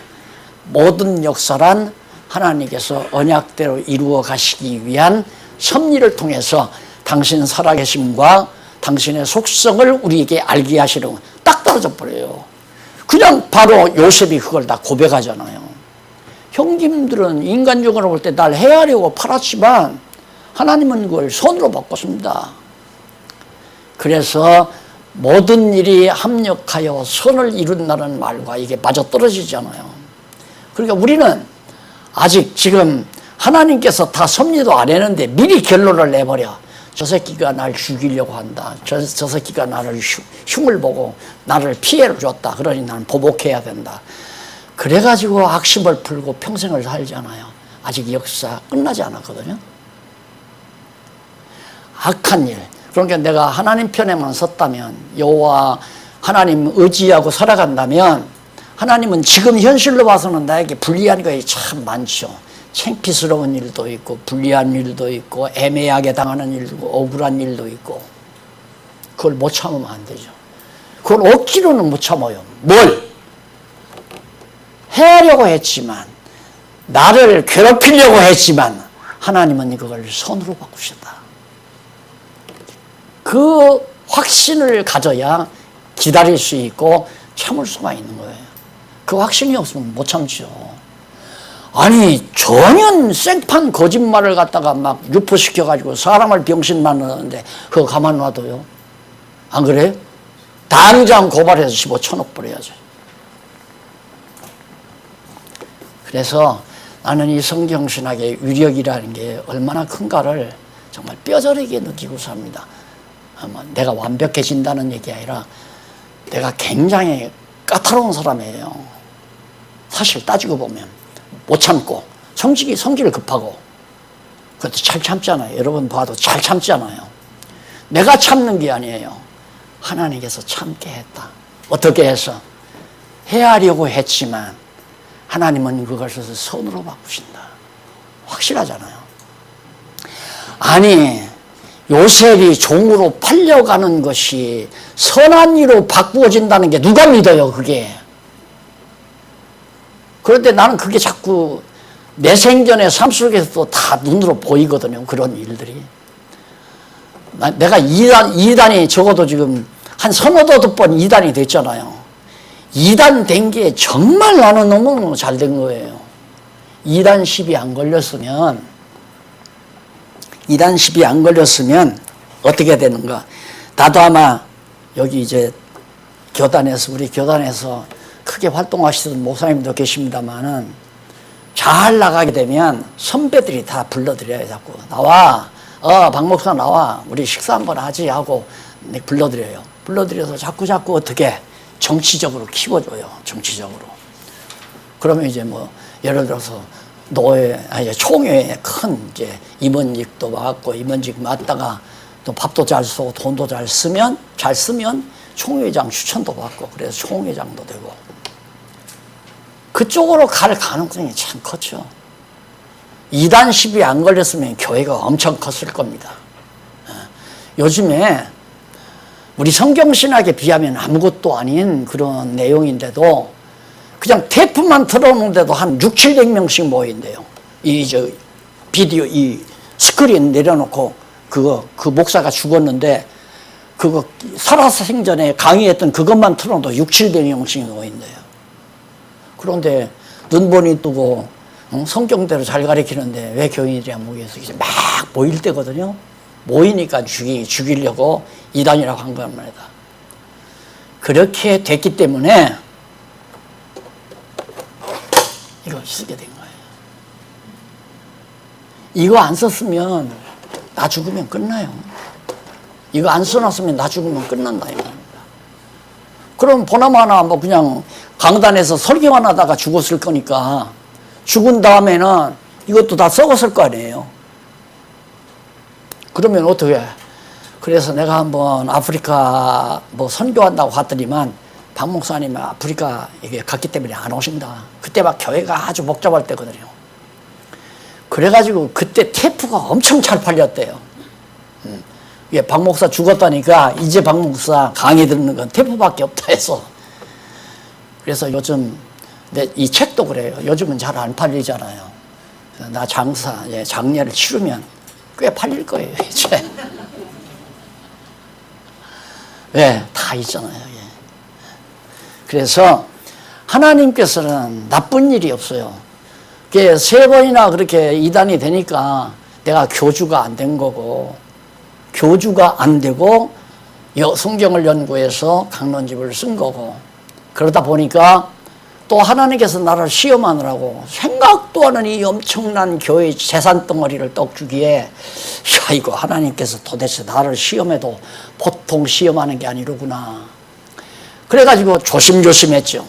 모든 역사란 하나님께서 언약대로 이루어 가시기 위한 섭리를 통해서 당신 살아계심과 당신의 속성을 우리에게 알게 하시는 딱 떨어져 버려요. 그냥 바로 요셉이 그걸 다 고백하잖아요. 형님들은 인간적으로 볼 때 날 해하려고 팔았지만 하나님은 그걸 선으로 바꿨습니다. 그래서 모든 일이 합력하여 선을 이룬다는 말과 이게 맞아떨어지잖아요. 그러니까 우리는 아직 지금 하나님께서 다 섭리도 안 했는데 미리 결론을 내버려. 저 새끼가 날 죽이려고 한다. 저 새끼가 나를 흉을 보고 나를 피해를 줬다. 그러니 나는 보복해야 된다. 그래가지고 악심을 풀고 평생을 살잖아요. 아직 역사 끝나지 않았거든요. 악한 일. 그러니까 내가 하나님 편에만 섰다면, 여호와 하나님 의지하고 살아간다면, 하나님은 지금 현실로 봐서는 나에게 불리한 것이 참 많죠. 창피스러운 일도 있고, 불리한 일도 있고, 애매하게 당하는 일도 있고, 억울한 일도 있고, 그걸 못 참으면 안 되죠. 그걸 억지로는 못 참아요. 뭘? 해하려고 했지만, 나를 괴롭히려고 했지만, 하나님은 그걸 선으로 바꾸신다. 그 확신을 가져야 기다릴 수 있고 참을 수가 있는 거예요. 그 확신이 없으면 못 참죠. 아니, 전혀 생판 거짓말을 갖다가 막 유포시켜가지고 사람을 병신 만드는데 그거 가만 놔둬요? 안 그래요? 당장 고발해서 15천억 벌어야죠. 그래서 나는 이 성경신학의 위력이라는 게 얼마나 큰가를 정말 뼈저리게 느끼고 삽니다. 내가 완벽해진다는 얘기 아니라 내가 굉장히 까다로운 사람이에요. 사실 따지고 보면 못 참고 성질이 급하고 그것도 잘 참잖아요. 여러분 봐도 잘 참잖아요. 내가 참는 게 아니에요. 하나님께서 참게 했다. 어떻게 해서? 해하려고 했지만 하나님은 그것을 선으로 바꾸신다. 확실하잖아요. 아니, 요셉이 종으로 팔려가는 것이 선한 일로 바꾸어진다는 게 누가 믿어요, 그게. 그런데 나는 그게 자꾸 내 생전의 삶 속에서도 다 눈으로 보이거든요, 그런 일들이. 내가 이단이 적어도 지금 한 서너 번 이단이 됐잖아요. 이단 된 게 정말 나는 너무 잘 된 거예요. 이단 시비 안 걸렸으면 어떻게 되는가? 나도 아마 여기 이제 우리 교단에서 크게 활동하시던 목사님도 계십니다만은 잘 나가게 되면 선배들이 다 불러드려요. 자꾸 나와, 박 목사 나와, 우리 식사 한번 하지 하고 불러드려요. 불러드려서 자꾸 어떻게 정치적으로 키워줘요. 정치적으로. 그러면 이제 뭐 예를 들어서 총회에 큰 이제 임원직도 맡고, 임원직 맡다가 또 밥도 잘 쏘고 돈도 잘 쓰면 총회장 추천도 받고, 그래서 총회장도 되고. 그쪽으로 갈 가능성이 참 컸죠. 이단 시비 안 걸렸으면 교회가 엄청 컸을 겁니다. 요즘에 우리 성경신학에 비하면 아무것도 아닌 그런 내용인데도 그냥 테이프만 틀어놓는데도 한 600~700명씩 모인대요. 비디오, 스크린 내려놓고 그 목사가 죽었는데 그거 살아생전에 강의했던 그것만 틀어놓도 600~700명씩 모인대요. 그런데 눈보니 뜨고 성경대로 잘 가르치는데 왜 교인들이 안 모여서 이제 막 모일 때거든요. 모이니까 죽이려고 이단이라고 한 거란 말이다. 그렇게 됐기 때문에 이걸 쓰게 된 거예요. 이거 안 썼으면 나 죽으면 끝나요. 이거 안 써놨으면 나 죽으면 끝난다 이 말입니다. 그럼 보나마나 뭐 그냥 강단에서 설교만 하다가 죽었을 거니까 죽은 다음에는 이것도 다 썩었을 거 아니에요. 그러면 어떻게 해? 그래서 내가 한번 아프리카 뭐 선교한다고 갔더니만 박 목사님은 아프리카 이게 갔기 때문에 안 오신다. 그때 막 교회가 아주 복잡할 때거든요. 그래가지고 그때 테이프가 엄청 잘 팔렸대요. 이게 박 목사 죽었다니까 이제 박 목사 강의 듣는 건 테이프밖에 없다 해서. 그래서 요즘 이 책도 그래요. 요즘은 잘 안 팔리잖아요. 나 장례를 치르면 꽤 팔릴 거예요, 이제. 왜? 다 있잖아요. 그래서 하나님께서는 나쁜 일이 없어요. 그게 3번이나 그렇게 이단이 되니까 내가 교주가 안 된 거고, 교주가 안 되고 성경을 연구해서 강론집을 쓴 거고, 그러다 보니까 또 하나님께서 나를 시험하느라고 생각도 않은 이 엄청난 교회 재산 덩어리를 떡 주기에, 야, 이거 하나님께서 도대체 나를 시험해도 보통 시험하는 게 아니로구나. 그래가지고 조심조심했죠.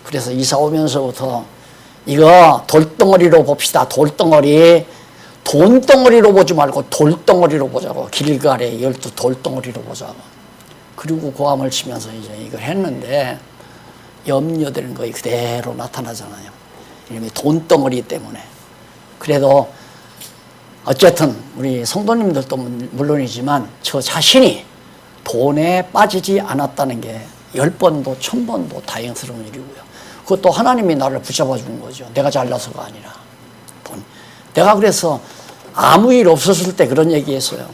그래서 이사 오면서부터 이거 돌덩어리로 봅시다. 돌덩어리. 돈덩어리로 보지 말고 돌덩어리로 보자고. 길가에 12 돌덩어리로 보자고. 그리고 고함을 치면서 이제 이걸 했는데, 염려되는 거에 그대로 나타나잖아요. 이름이 돈덩어리 때문에. 그래도 어쨌든 우리 성도님들도 물론이지만 저 자신이 돈에 빠지지 않았다는 게 10번도 1000번도 다행스러운 일이고요. 그것도 하나님이 나를 붙잡아 주는 거죠. 내가 잘나서가 아니라. 돈. 내가 그래서 아무 일 없었을 때 그런 얘기 했어요.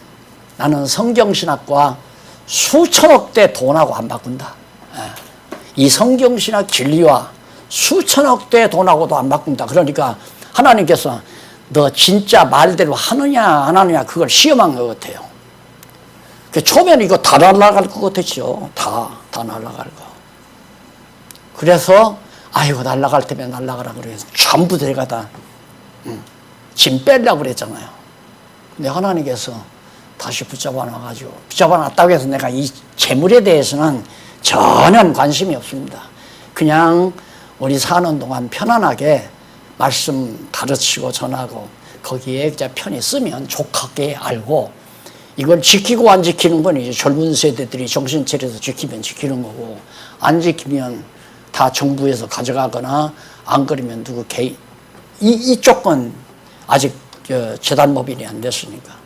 나는 성경신학과 수천억 대 돈하고 안 바꾼다. 이 성경신학 진리와 수천억 대 돈하고도 안 바꾼다. 그러니까 하나님께서 너 진짜 말대로 하느냐 안 하느냐 그걸 시험한 것 같아요. 처음에는 이거 다 날아갈 것 같았죠. 다 날아갈 거. 그래서 아이고 날아갈 때면 날아가라 그래서 전부 데려가다 짐 빼려고 그랬잖아요. 근데 하나님께서 다시 붙잡아 놔가지고, 붙잡아 놨다고 해서 내가 이 재물에 대해서는 전혀 관심이 없습니다. 그냥 우리 사는 동안 편안하게 말씀 가르치고 전하고 거기에 이제 편히 쓰면 족하게 알고, 이걸 지키고 안 지키는 건 이제 젊은 세대들이 정신 차려서 지키면 지키는 거고, 안 지키면 다 정부에서 가져가거나 안 그러면 누구 개인, 이쪽 건 아직 재단법인이 안 됐으니까.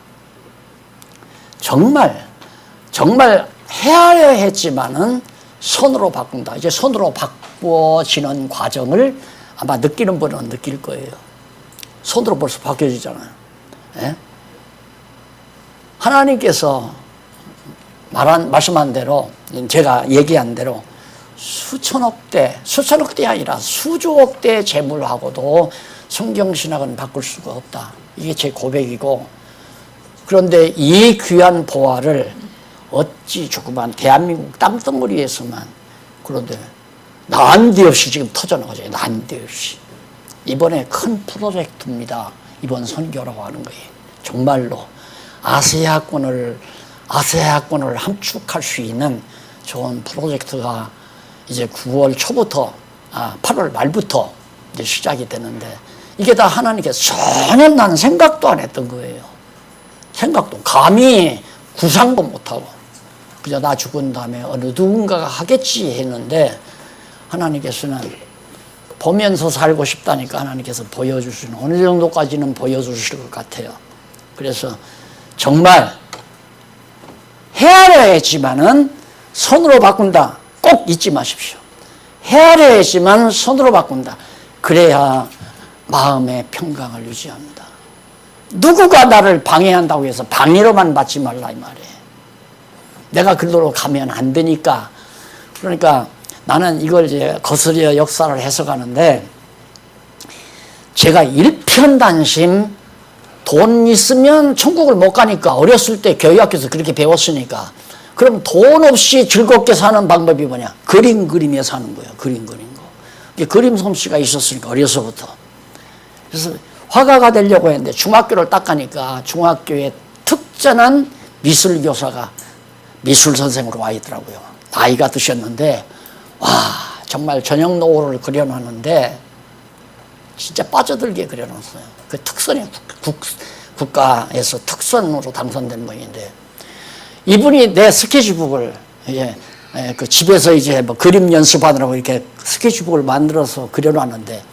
정말 헤아려 했지만은 손으로 바꾼다. 이제 손으로 바꿔지는 과정을 아마 느끼는 분은 느낄 거예요. 손으로 벌써 바뀌어지잖아요. 예? 하나님께서 말씀한 대로, 제가 얘기한 대로 수천억 대 아니라 수조억 대 재물하고도 성경신학은 바꿀 수가 없다. 이게 제 고백이고, 그런데 이 귀한 보화를 어찌 조그만 대한민국 땅덩어리에서만, 그런데 난데없이 지금 터져나가죠. 난데없이. 이번에 큰 프로젝트입니다. 이번 선교라고 하는 거예요. 정말로 아시아권을 함축할 수 있는 좋은 프로젝트가 이제 9월 초부터 8월 말부터 이제 시작이 되는데, 이게 다 하나님께서 전혀 난 생각도 안 했던 거예요. 생각도, 감히 구상도 못하고 그냥 나 죽은 다음에 어느 누군가가 하겠지 했는데, 하나님께서는 보면서 살고 싶다니까 하나님께서 보여주시는, 어느 정도까지는 보여주실 것 같아요. 그래서 정말 헤아려야 했지만은 손으로 바꾼다. 꼭 잊지 마십시오. 헤아려야 했지만 손으로 바꾼다. 그래야 마음의 평강을 유지합니다. 누구가 나를 방해한다고 해서 방해로만 받지 말라 이 말이에요. 내가 그대로 가면 안 되니까. 그러니까 나는 이걸 이제 거스려 역사를 해석하는데, 제가 일편단심 돈 있으면 천국을 못 가니까, 어렸을 때 교회학교에서 그렇게 배웠으니까, 그럼 돈 없이 즐겁게 사는 방법이 뭐냐? 그림 그리며 사는 거예요. 그림 그린 거. 그림 솜씨가 있었으니까 어려서부터. 그래서 화가가 되려고 했는데 중학교를 딱 가니까 중학교에 특전한 미술 교사가 미술 선생으로 와 있더라고요. 나이가 드셨는데, 와, 정말 저녁 노을을 그려놨는데 진짜 빠져들게 그려놨어요. 그 특선이 국가에서 특선으로 당선된 모양인데, 이분이 내 스케치북을 그 집에서 이제 뭐 그림 연습하느라고 이렇게 스케치북을 만들어서 그려놨는데,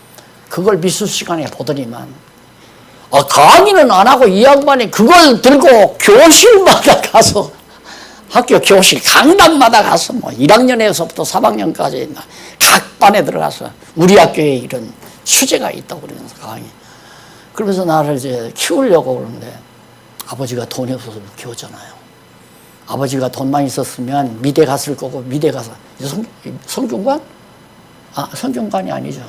그걸 미술 시간에 보더니만, 강의는 안 하고 이 양반이 그걸 들고 교실마다 가서, 학교 교실 강당마다 가서 뭐 1학년에서부터 3학년까지 각 반에 들어가서 우리 학교에 이런 수재가 있다고 그러면서 강의. 그러면서 나를 이제 키우려고 그러는데, 아버지가 돈이 없어서 못 키웠잖아요. 아버지가 돈만 있었으면 미대 갔을 거고, 미대 가서 성균관? 성균관이 아니죠.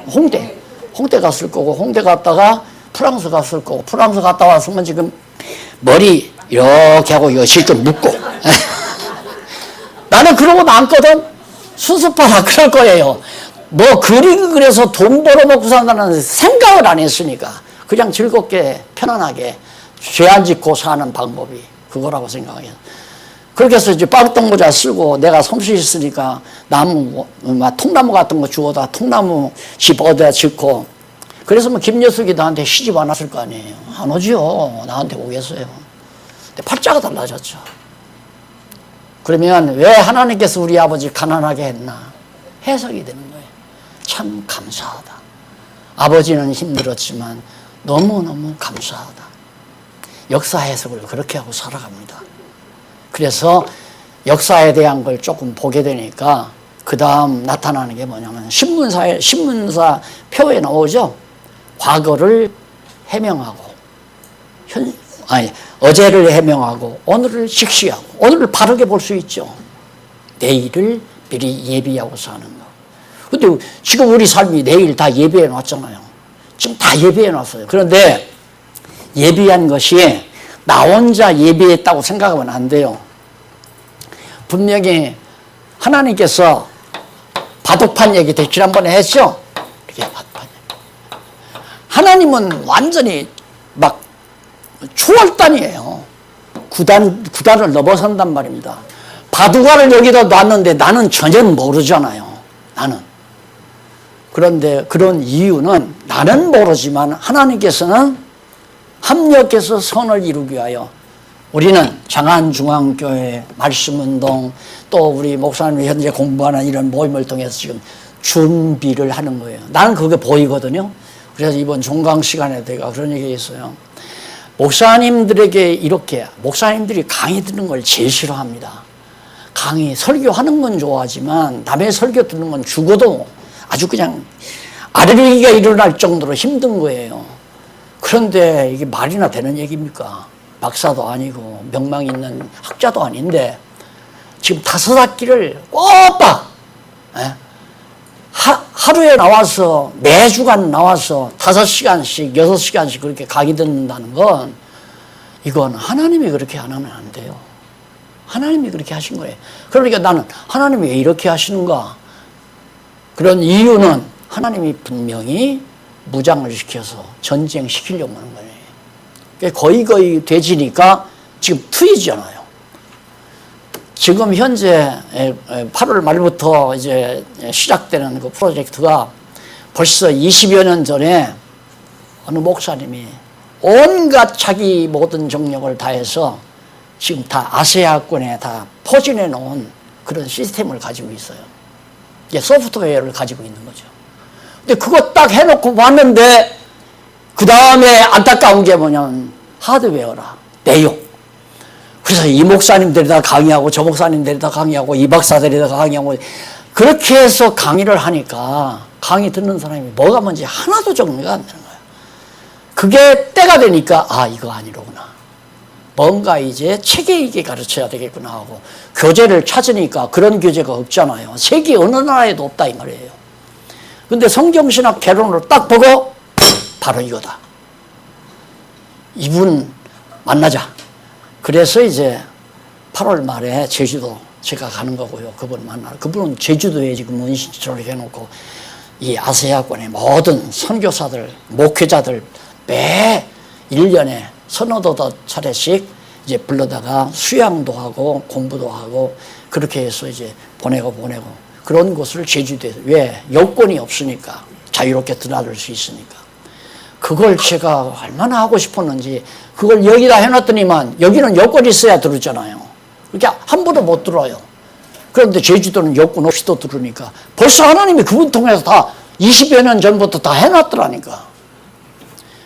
홍대 갔을 거고, 홍대 갔다가 프랑스 갔을 거고, 프랑스 갔다 왔으면 지금 머리 이렇게 하고 이거 실컷 묶고 나는 그러고 남거든. 수습하라 그럴 거예요. 뭐 그림 그려서 돈 벌어먹고 산다는 생각을 안 했으니까 그냥 즐겁게 편안하게 죄 안 짓고 사는 방법이 그거라고 생각해요. 그렇게 해서 이제 빵떡 모자 쓰고 내가 솜씨 있으니까 나무, 통나무 같은 거 주워다 통나무 집 어디다 짓고 그래서 뭐 김여숙이 나한테 시집 안 왔을 거 아니에요. 안 오죠. 나한테 오겠어요. 근데 팔자가 달라졌죠. 그러면 왜 하나님께서 우리 아버지 가난하게 했나? 해석이 되는 거예요. 참 감사하다. 아버지는 힘들었지만 너무너무 감사하다. 역사 해석을 그렇게 하고 살아갑니다. 그래서 역사에 대한 걸 조금 보게 되니까 그 다음 나타나는 게 뭐냐면 신문사 표에 나오죠. 과거를 해명하고 어제를 해명하고 오늘을 직시하고 오늘을 바르게 볼 수 있죠. 내일을 미리 예비하고 사는 거. 근데 지금 우리 삶이 내일 다 예비해 놨잖아요. 지금 다 예비해 놨어요. 그런데 예비한 것이 나 혼자 예비했다고 생각하면 안 돼요. 분명히 하나님께서 바둑판 얘기 지난번에 했죠? 이렇게 바둑판 얘기. 하나님은 완전히 막 초월단이에요. 구단을 넘어선단 말입니다. 바둑알을 여기다 놨는데 나는 전혀 모르잖아요. 나는. 그런데 그런 이유는 나는 모르지만 하나님께서는 합력해서 선을 이루기 위하여 우리는 장안중앙교회 말씀운동 또 우리 목사님이 현재 공부하는 이런 모임을 통해서 지금 준비를 하는 거예요. 나는 그게 보이거든요. 그래서 이번 종강 시간에 내가 그런 얘기 했어요. 목사님들에게 이렇게 목사님들이 강의 듣는 걸 제일 싫어합니다. 강의 설교하는 건 좋아하지만 남의 설교 듣는 건 죽어도 아주 그냥 아르르기가 일어날 정도로 힘든 거예요. 그런데 이게 말이나 되는 얘기입니까? 박사도 아니고 명망 있는 학자도 아닌데 지금 5학기를 꼬박 하루에 나와서 매주간 나와서 5시간씩 6시간씩 그렇게 강의 듣는다는 건 이건 하나님이 그렇게 안 하면 안 돼요. 하나님이 그렇게 하신 거예요. 그러니까 나는 하나님이 왜 이렇게 하시는가? 그런 이유는 하나님이 분명히 무장을 시켜서 전쟁시키려고 하는 거예요. 거의 되지니까 지금 트이잖아요. 지금 현재 8월 말부터 이제 시작되는 그 프로젝트가 벌써 20여 년 전에 어느 목사님이 온갖 자기 모든 정력을 다해서 지금 다 아세아권에 다 포진해 놓은 그런 시스템을 가지고 있어요. 이게 소프트웨어를 가지고 있는 거죠. 근데 그거 딱 해놓고 봤는데 그 다음에 안타까운 게 뭐냐면 하드웨어라, 내용. 그래서 이 목사님들이 다 강의하고 저 목사님들이 다 강의하고 이 박사들이 다 강의하고 그렇게 해서 강의를 하니까 강의 듣는 사람이 뭐가 뭔지 하나도 정리가 안 되는 거예요. 그게 때가 되니까 아 이거 아니로구나. 뭔가 이제 체계 있게 가르쳐야 되겠구나 하고 교재를 찾으니까 그런 교재가 없잖아요. 세계 어느 나라에도 없다 이 말이에요. 근데 성경신학 개론으로 딱 보고 바로 이거다. 이분 만나자. 그래서 이제 8월 말에 제주도 제가 가는 거고요. 그분 만나러. 그분은 제주도에 지금 문신처럼 해놓고 이 아세아권의 모든 선교사들, 목회자들 매 1년에 서너 차례씩 이제 불러다가 수양도 하고 공부도 하고 그렇게 해서 이제 보내고 그런 곳을 제주도에서 왜? 여권이 없으니까 자유롭게 드나들 수 있으니까 그걸 제가 얼마나 하고 싶었는지 그걸 여기다 해놨더니만 여기는 여권이 있어야 들었잖아요. 그러니까 함부로 못 들어요. 그런데 제주도는 여권 없이도 들으니까 벌써 하나님이 그분 통해서 다 20여 년 전부터 다 해놨더라니까.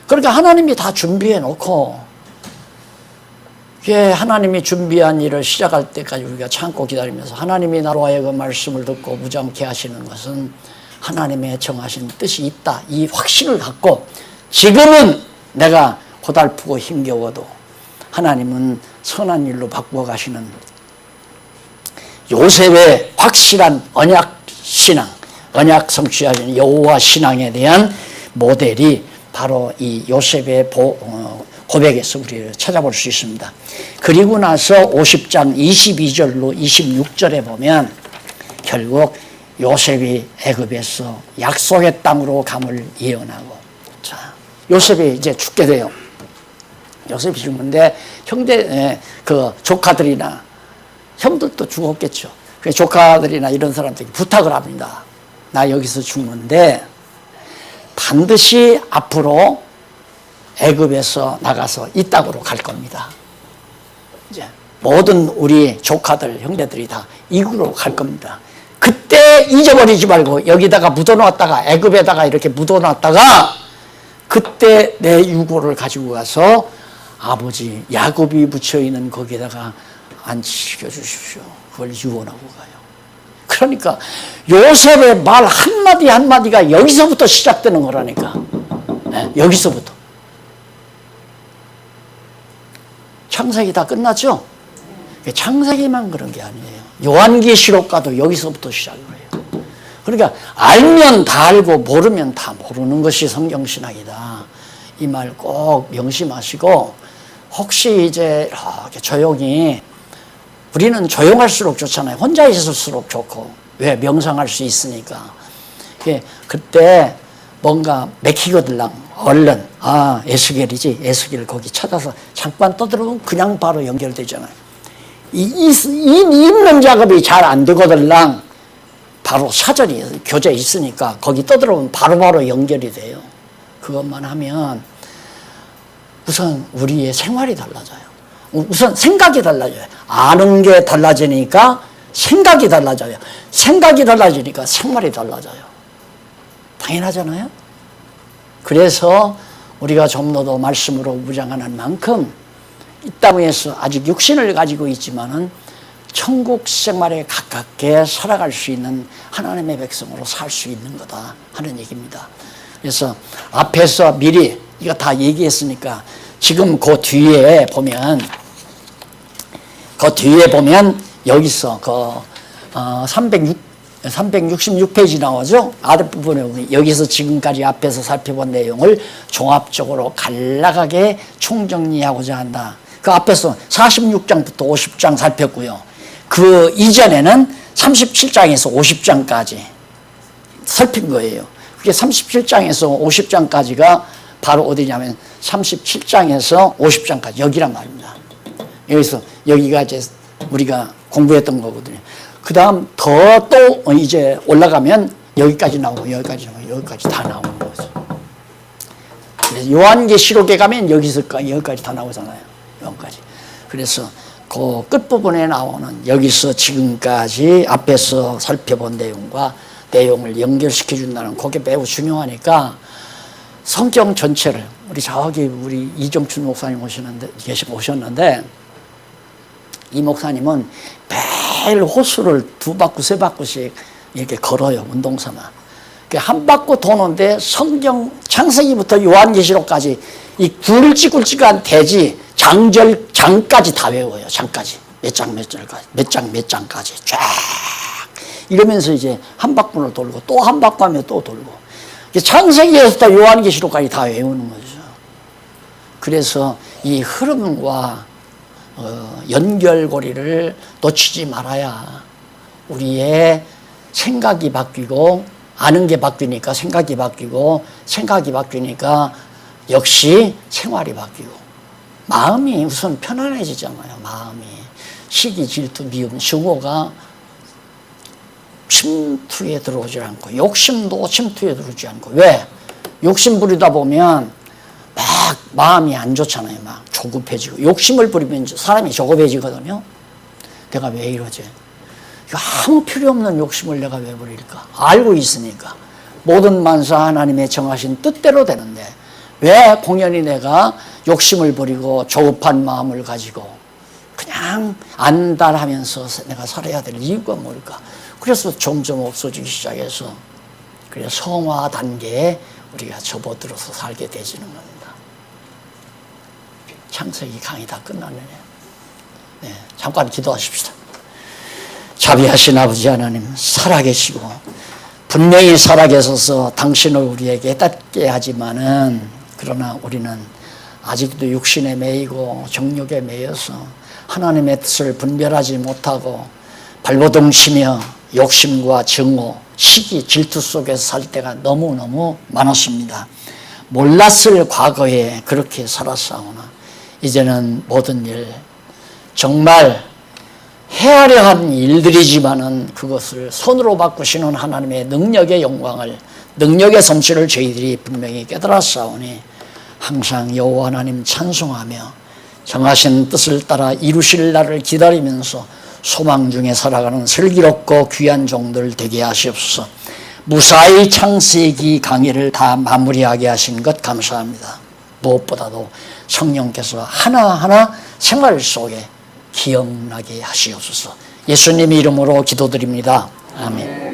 그러니까 하나님이 다 준비해 놓고 하나님이 준비한 일을 시작할 때까지 우리가 참고 기다리면서 하나님이 나로 하여금 말씀을 듣고 무장케 하시는 것은 하나님의 정하신 뜻이 있다. 이 확신을 갖고 지금은 내가 고달프고 힘겨워도 하나님은 선한 일로 바꾸어 가시는 요셉의 확실한 언약 신앙, 언약 성취하시는 여호와 신앙에 대한 모델이 바로 이 요셉의 고백에서 우리를 찾아볼 수 있습니다. 그리고 나서 50장 22절로 26절에 보면 결국 요셉이 애굽에서 약속의 땅으로 감을 예언하고, 자, 요셉이 이제 죽게 돼요. 요셉이 죽는데 그 조카들이나 형들도 죽었겠죠. 그 조카들이나 이런 사람들이 부탁을 합니다. 나 여기서 죽는데 반드시 앞으로 애굽에서 나가서 이 땅으로 갈 겁니다. 이제 모든 우리 조카들, 형제들이 다 이구로 갈 겁니다. 그때 잊어버리지 말고 여기다가 묻어놨다가 애굽에다가 이렇게 묻어놨다가 그때 내 유고를 가지고 가서 아버지 야곱이 묻혀있는 거기에다가 안치시켜 주십시오. 그걸 유언하고 가요. 그러니까 요셉의 말 한마디 한마디가 여기서부터 시작되는 거라니까. 네, 여기서부터. 창세기 다 끝났죠? 창세기만 그런 게 아니에요. 요한계시록과도 여기서부터 시작을 해요. 그러니까 알면 다 알고 모르면 다 모르는 것이 성경신학이다. 이 말 꼭 명심하시고, 혹시 이제 이렇게 조용히, 우리는 조용할수록 좋잖아요. 혼자 있을수록 좋고, 왜? 명상할 수 있으니까. 그때 뭔가 맥히거들랑 얼른, 아, 에스겔이지, 에스겔 거기 찾아서 잠깐 떠들어보면 그냥 바로 연결되잖아요. 이 읽는 작업이 잘 안 되거들랑 바로 사전이 교재 있으니까 거기 떠들어보면 바로바로 연결이 돼요. 그것만 하면 우선 우리의 생활이 달라져요. 우선 생각이 달라져요. 아는 게 달라지니까 생각이 달라져요. 생각이 달라지니까 생활이 달라져요. 당연하잖아요. 그래서 우리가 좀 더 말씀으로 무장하는 만큼 이 땅에서 아직 육신을 가지고 있지만은 천국 생활에 가깝게 살아갈 수 있는 하나님의 백성으로 살 수 있는 거다 하는 얘기입니다. 그래서 앞에서 미리 이거 다 얘기했으니까 지금 그 뒤에 보면 여기서 그 366페이지 나오죠. 아랫부분에 보면 여기서 지금까지 앞에서 살펴본 내용을 종합적으로 간략하게 총정리하고자 한다. 그 앞에서 46장부터 50장 살폈고요. 그 이전에는 37장에서 50장까지 살핀 거예요. 그게 37장에서 50장까지가 바로 어디냐면 37장에서 50장까지 여기란 말입니다. 여기가 이제 우리가 공부했던 거거든요. 그 다음 또 이제 올라가면 여기까지 나오고 여기까지 다 나오는 거죠. 요한계시록에 가면 여기까지 다 나오잖아요. 여기까지. 그래서 그 끝부분에 나오는 여기서 지금까지 앞에서 살펴본 내용을 연결시켜 준다는 그게 매우 중요하니까 성경 전체를 우리 이정춘 목사님 오셨는데 이 목사님은 매일 호수를 2바퀴 3바퀴씩 이렇게 걸어요. 운동삼아. 한 바퀴 도는데 성경 창세기부터 요한계시록까지 이 굵직굵직한 대지 장까지 다 외워요. 장까지 몇 장까지 쫙 이러면서 이제 한 바퀴를 돌고 또 한 바퀴 하면 또 돌고 창세기에서부터 요한계시록까지 다 외우는 거죠. 그래서 이 흐름과 연결고리를 놓치지 말아야 우리의 생각이 바뀌고 아는 게 바뀌니까 생각이 바뀌고 생각이 바뀌니까 역시 생활이 바뀌고 마음이 우선 편안해지잖아요. 마음이 시기, 질투, 미움, 증오가 침투에 들어오지 않고 욕심도 침투에 들어오지 않고 왜? 욕심 부리다 보면 막 마음이 안 좋잖아요. 막 조급해지고 욕심을 부리면 사람이 조급해지거든요. 내가 왜 이러지? 아무 필요 없는 욕심을 내가 왜 부릴까? 알고 있으니까 모든 만사 하나님의 정하신 뜻대로 되는데 왜 공연히 내가 욕심을 부리고 조급한 마음을 가지고 그냥 안달하면서 내가 살아야 될 이유가 뭘까? 그래서 점점 없어지기 시작해서 그래서 성화 단계에 우리가 접어들어서 살게 되지는 겁니다. 창세기 강의 다 끝났네요. 네, 잠깐 기도하십시다. 자비하신 아버지 하나님, 살아계시고 분명히 살아계셔서 당신을 우리에게 깨닫게 하지만은 그러나 우리는 아직도 육신에 매이고 정욕에 매여서 하나님의 뜻을 분별하지 못하고 발버둥치며 욕심과 증오, 시기, 질투 속에서 살 때가 너무너무 많았습니다. 몰랐을 과거에 그렇게 살았사오나 이제는 모든 일, 정말 헤아려 한 일들이지만은 그것을 손으로 바꾸시는 하나님의 능력의 영광을, 능력의 솜씨를 저희들이 분명히 깨달았사오니 항상 여호와 하나님 찬송하며 정하신 뜻을 따라 이루실 날을 기다리면서 소망 중에 살아가는 슬기롭고 귀한 종들 되게 하시옵소서. 무사히 창세기 강의를 다 마무리하게 하신 것 감사합니다. 무엇보다도 성령께서 하나하나 생활 속에 기억나게 하시옵소서. 예수님 이름으로 기도드립니다. 아멘.